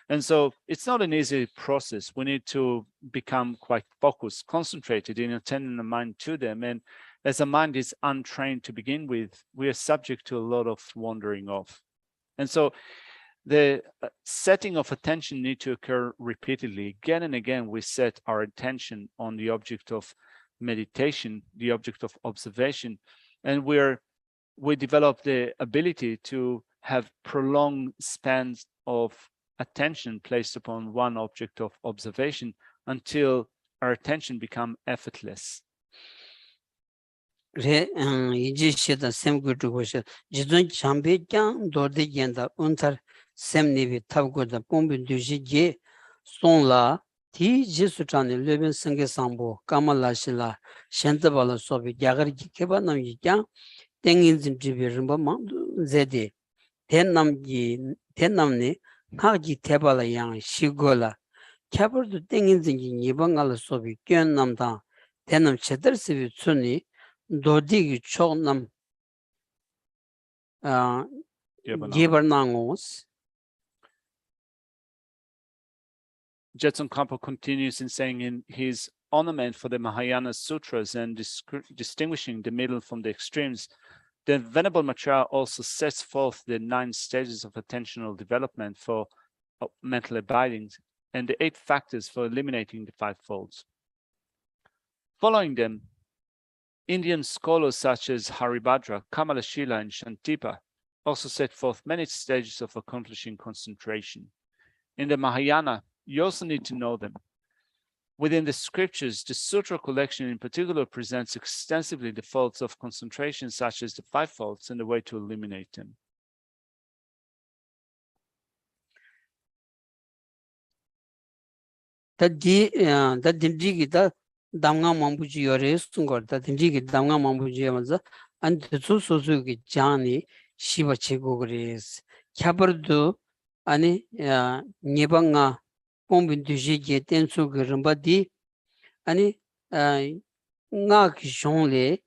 And so it's not an easy process. We need to become quite focused, concentrated in attending the mind to them. And as a mind is untrained to begin with, we are subject to a lot of wandering off. And so the setting of attention need to occur repeatedly. Again and again, we set our attention on the object of meditation, the object of observation, and we develop the ability to have prolonged spans of attention placed upon one object of observation until our attention become effortless. Re yiji shida sem gudu goshe jidun chambe kyang dorde yenda untar sem nebi tabgo da pombi duji ge son la ti jisu chani leben sange sambo kama la shila shenta bala sobi gyagar ki keba nam yi kyang tengin zin jibi rimba mandu zede ten nam ni ngaki tebala yang shigo la kyabar du tengin zin ki nipa ngala sobi kyon nam tang ten nam chedar sibi tsuni dodigi chok nam gibar nangos. Jetsun Kampo continues in saying in his ornament for the Mahayana Sutras and distinguishing the middle from the extremes, the Venerable Maitreya also sets forth the 9 stages of attentional development for mental abiding and the 8 factors for eliminating the 5 folds. Following them, Indian scholars such as Haribhadra, Kamalashila, and Shantipa also set forth many stages of accomplishing concentration. In the Mahayana, you also need to know them. Within the scriptures, the sutra collection in particular presents extensively the faults of concentration, such as the 5 faults and the way to eliminate them. Damga mambuji yore sungor da dindigi damga mambuji yamaza and the suzuki jani shiva chegogres kyabardu ani nyebanga pombin duji ge tensu grimba di ani nga ki jongle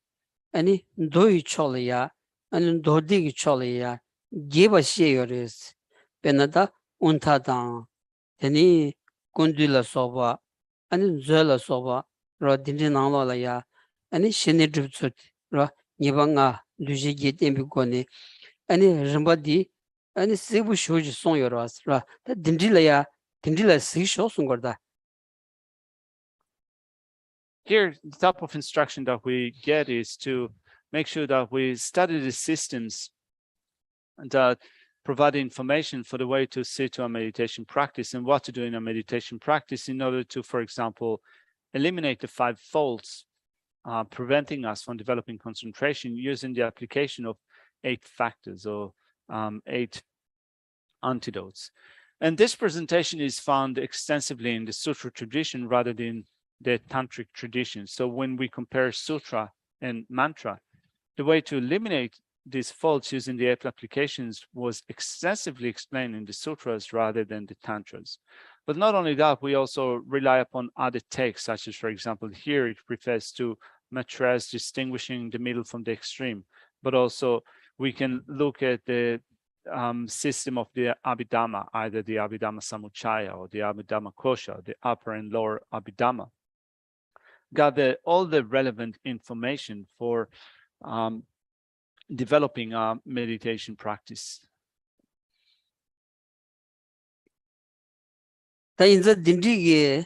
ani doi cholya ani dodigi cholya geba sheyores benada untada teni kundula soba ani zela soba ro dindin nanglo la ya ani shene drupsut ro nyebanga duji ge tembi kone ani rimba di ani sebu shoji song yoras ro ta dindila ya dindila si sho sungorda. Here, the type of instruction that we get is to make sure that we study the systems that provide information for the way to sit to a meditation practice and what to do in a meditation practice in order to, for example, eliminate the 5 faults, preventing us from developing concentration using the application of 8 factors or 8 antidotes. And this presentation is found extensively in the sutra tradition rather than the tantric tradition. So when we compare sutra and mantra, the way to eliminate these faults using the 8 applications was extensively explained in the sutras rather than the tantras. But not only that, we also rely upon other texts, such as, for example, here it refers to Maitreya's distinguishing the middle from the extreme, but also we can look at the system of the Abhidhamma, either the Abhidhamma Samuchaya or the Abhidhamma Kosha, the upper and lower Abhidhamma. Gather all the relevant information for developing a meditation practice. Ta inza dindigi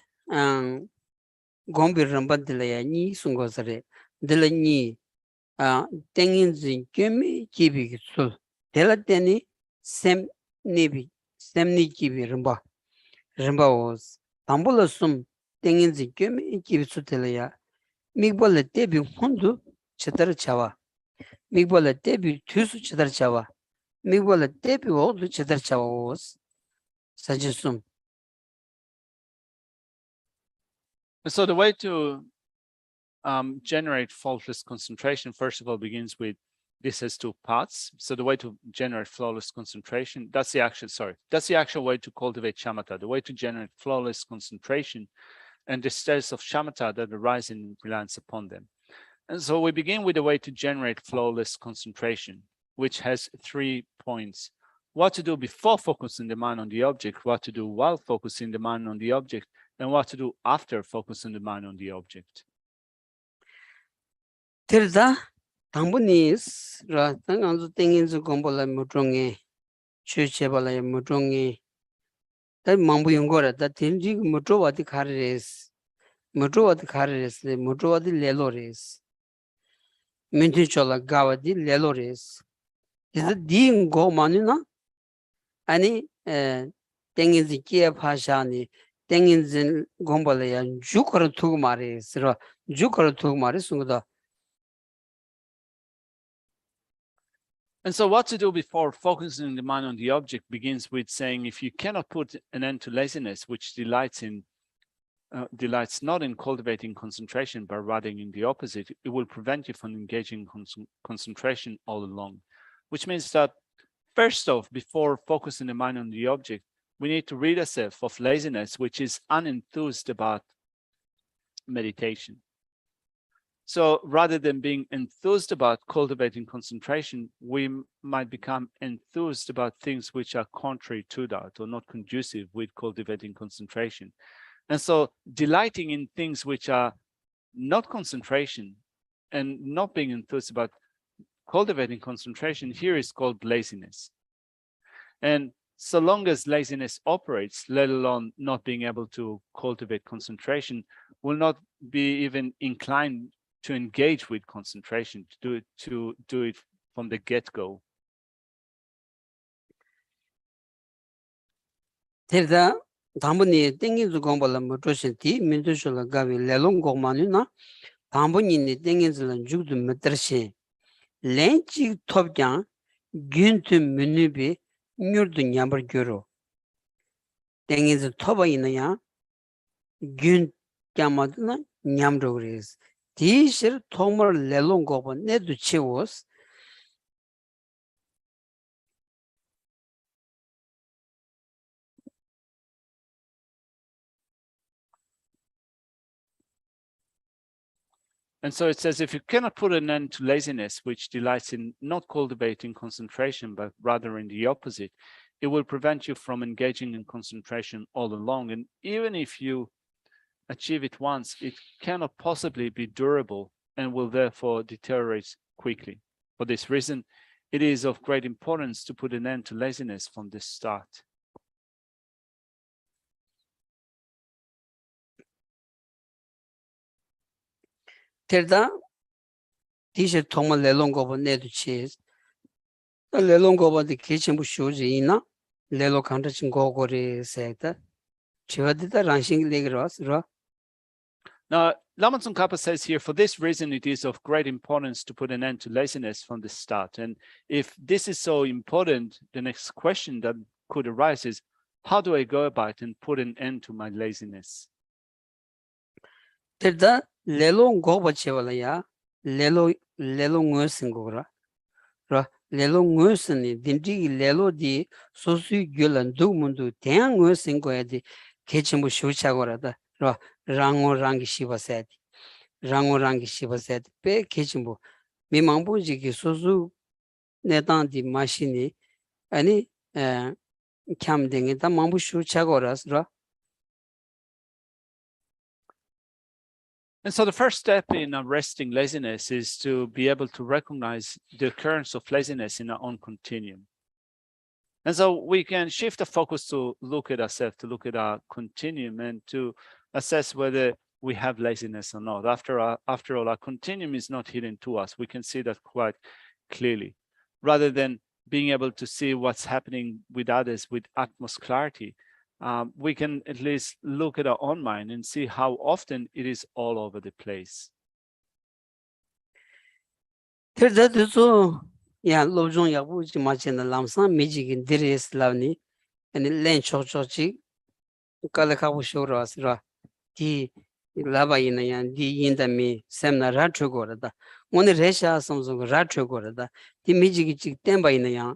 gombi ramba dilaya ni sungosare dila ni tengin zin kemi kibi sul dela teni sem ni kibi ramba was tambula sum tengin zin kemi kibi sul dilaya migbola tebi hundu chitara chawa migbola tebi tusu chitara chawa migbola tebi odu chitara chawa was sajisum. So the way to generate faultless concentration, first of all, begins with this has two parts. So the way to generate flawless concentration, that's the actual way to cultivate shamatha, the way to generate flawless concentration and the states of shamatha that arise in reliance upon them. And so we begin with the way to generate flawless concentration, which has 3 points. What to do before focusing the mind on the object, what to do while focusing the mind on the object, and what to do after focusing the mind on the object. Terda 당분이스 라 당안주 땡인주 공부라 무종에 취체발라 무종에 다 망부 연구라 다 딘지 무조와디 카레스 무조와디 레로레스 민티초라 가와디 레로레스 이제 딩고 마누나 아니 땡인지 기에 파샤니 땡인지 공부라야 주거를 두고 말이스라 주거를 두고 말이스고다. And so what to do before focusing the mind on the object begins with saying, if you cannot put an end to laziness, which delights not in cultivating concentration, but rather in the opposite, it will prevent you from engaging concentration all along. Which means that first off, before focusing the mind on the object, we need to rid ourselves of laziness, which is unenthused about meditation. So rather than being enthused about cultivating concentration, we might become enthused about things which are contrary to that or not conducive with cultivating concentration. And so delighting in things which are not concentration and not being enthused about cultivating concentration here is called laziness. And so long as laziness operates, let alone not being able to cultivate concentration, will not be even inclined to engage with concentration, to do it from the get-go. terda 담분이 땡긴주 공부라 무조신티 민두쇼라 가비 레롱 공마누나 담분이니 땡긴즈는 죽도 못들시 렌치 톱장 균트 문누비 뉴르드 냠버 교로 땡긴즈 토바 있느냐 균 냠마드나 냠로그리스 디시르 토머 레롱 공부 내도 치워스 And so it says, if you cannot put an end to laziness, which delights in not cultivating concentration, but rather in the opposite, it will prevent you from engaging in concentration all along. And even if you achieve it once, it cannot possibly be durable and will therefore deteriorate quickly. For this reason, it is of great importance to put an end to laziness from the start. terda 디시 토머 레롱 공부 내도 치스 레롱 공부데 개침부 쇼지이나 레로 칸트친 고고리 세다 치와디다 란싱 레그라스라. Now, Lama Tsongkhapa says here, for this reason, it is of great importance to put an end to laziness from the start. And if this is so important, the next question that could arise is, how do I go about and put an end to my laziness? terda 레롱 고바 치발라야 레로 ngösingora ra lelo ngösni dinji lelo di sosu gyolan dugmundu teang ngösingoya di kechimbu shuchagorada ra rango rangi shibasadi pe kechimbu mimangbu jiki sosu netan di mashini ani kyam dengi da mangbu shuchagoras ra. And so the first step in arresting laziness is to be able to recognize the occurrence of laziness in our own continuum. And so we can shift the focus to look at ourselves, to look at our continuum and to assess whether we have laziness or not. After all, our continuum is not hidden to us. We can see that quite clearly. Rather than being able to see what's happening with others with utmost clarity, we can at least look at our own mind and see how often it is all over the place. Ya lobjong yabu ji machina lamsan mijigin diris lavni and len chokchochi kala kabu shoras ra di lava ina yan di yin da mi semna ra chu go da one resha samsung ra chu go da di mi ji gi temba ina yan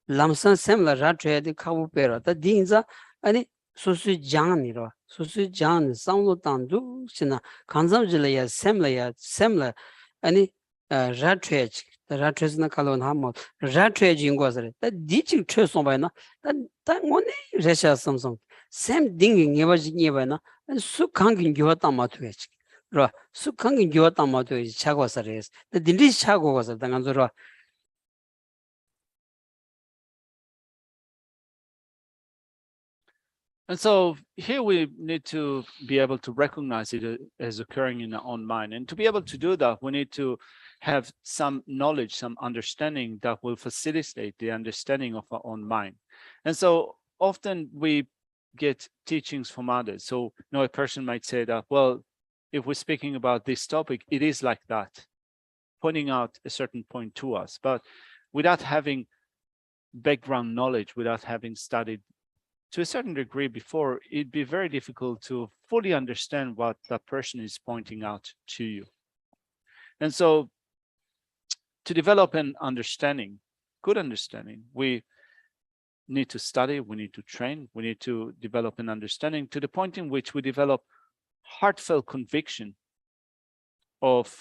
lamsan semla ra chu de khabu pero da di inza ani susu jang ni ro susu jang samlo tan du sina kanzam jila ya semla ani ra chu ra chu na kalon ham ra chu ji ngo sare da di chi chu so ba na da one resha samsung sem ding nge ba ji nge ba na su kangi gywa tama tuye chik. Ro, su kangi gywa tama tuye chagwa sares. Da dindi chagwa wasa da nganzo ro. And so here we need to be able to recognize it as occurring in our own mind. And to be able to do that, we need to have some knowledge, some understanding that will facilitate the understanding of our own mind. And so often we get teachings from others. So, a person might say that, well, if we're speaking about this topic, it is like that, pointing out a certain point to us, but without having background knowledge, without having studied to a certain degree before, it'd be very difficult to fully understand what that person is pointing out to you. And so to develop an understanding, good understanding, we need to study, we need to train, we need to develop an understanding to the point in which we develop heartfelt conviction of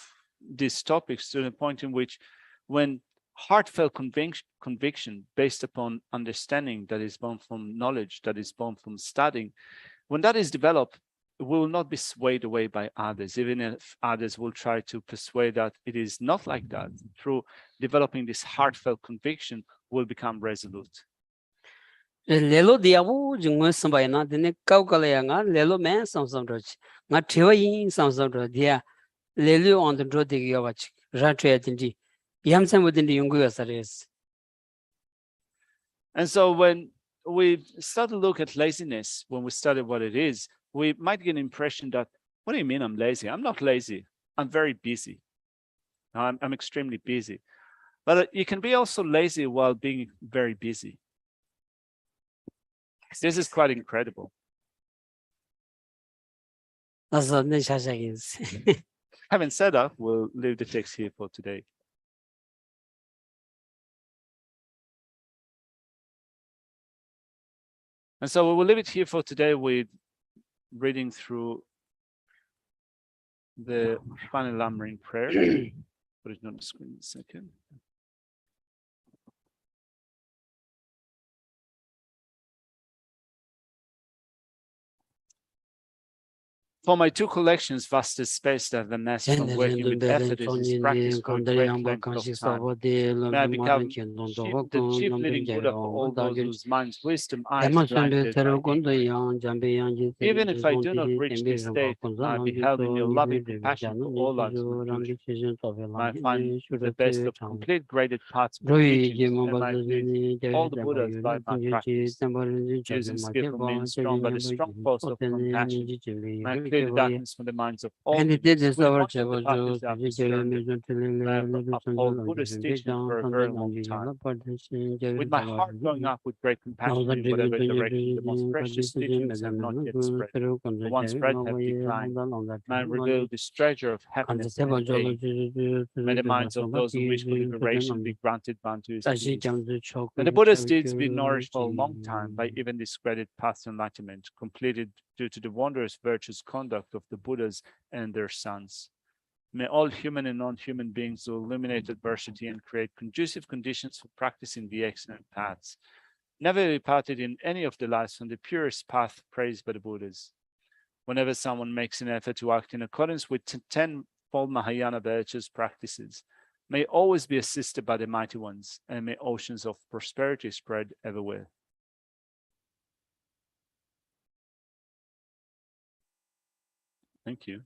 these topics, to the point in which when heartfelt conviction based upon understanding that is born from knowledge, that is born from studying, when that is developed, it will not be swayed away by others, even if others will try to persuade that it is not like that. Through developing this heartfelt conviction, will become resolute. Lelo diabu jingwa sambay na dine kau kala ya nga lelo men samsam ro chi. Nga tiwa yin samsam ro dia lelo on the dro digi yawa chik. Ra chwe dindi. Yam sambo dindi yungu ya sares. And so when we start to look at laziness, when we study what it is, we might get an impression that, what do you mean I'm lazy? I'm not lazy. I'm very busy. I'm extremely busy. But you can be also lazy while being very busy. This is quite incredible. That's what the shasha is. Having said that, we'll leave the text here for today. And so we will leave it here for today with reading through the final Lamrim prayer. Put it on the screen in a second. For my two collections, vast is space that the nest from working with effort is practice for a great length of time. May I become the chief leading Buddha for all those whose minds, wisdom, eyes blinded by ignorance. Even if I do not reach this state, may I be held in your loving compassion for all lives with conclusion. May I find the best of complete graded parts of the teachings, and may I lead all the Buddhas by my practice, using skillful means strong by the strong force of compassion. May I clear the darkness from the minds of all beings. With much of the paths I've discerned, may I uphold Buddha's teaching for a very long time. With my heart going up with great compassion in whatever direction the most precious teachings have not yet spread, or once spread have declined, may I reveal this treasure of happiness and aid. May the minds of those who wish for liberation be granted unto his peace. May the Buddha's deeds be nourished for a long time by even this graded path to enlightenment, completed due to the wondrous virtuous conduct of the Buddhas and their sons. May all human and non-human beings illuminate adversity and create conducive conditions for practicing the excellent paths. Never departed in any of the lives from the purest path praised by the Buddhas. Whenever someone makes an effort to act in accordance with 10-fold Mahayana virtuous practices, may always be assisted by the mighty ones, and may oceans of prosperity spread everywhere. Thank you.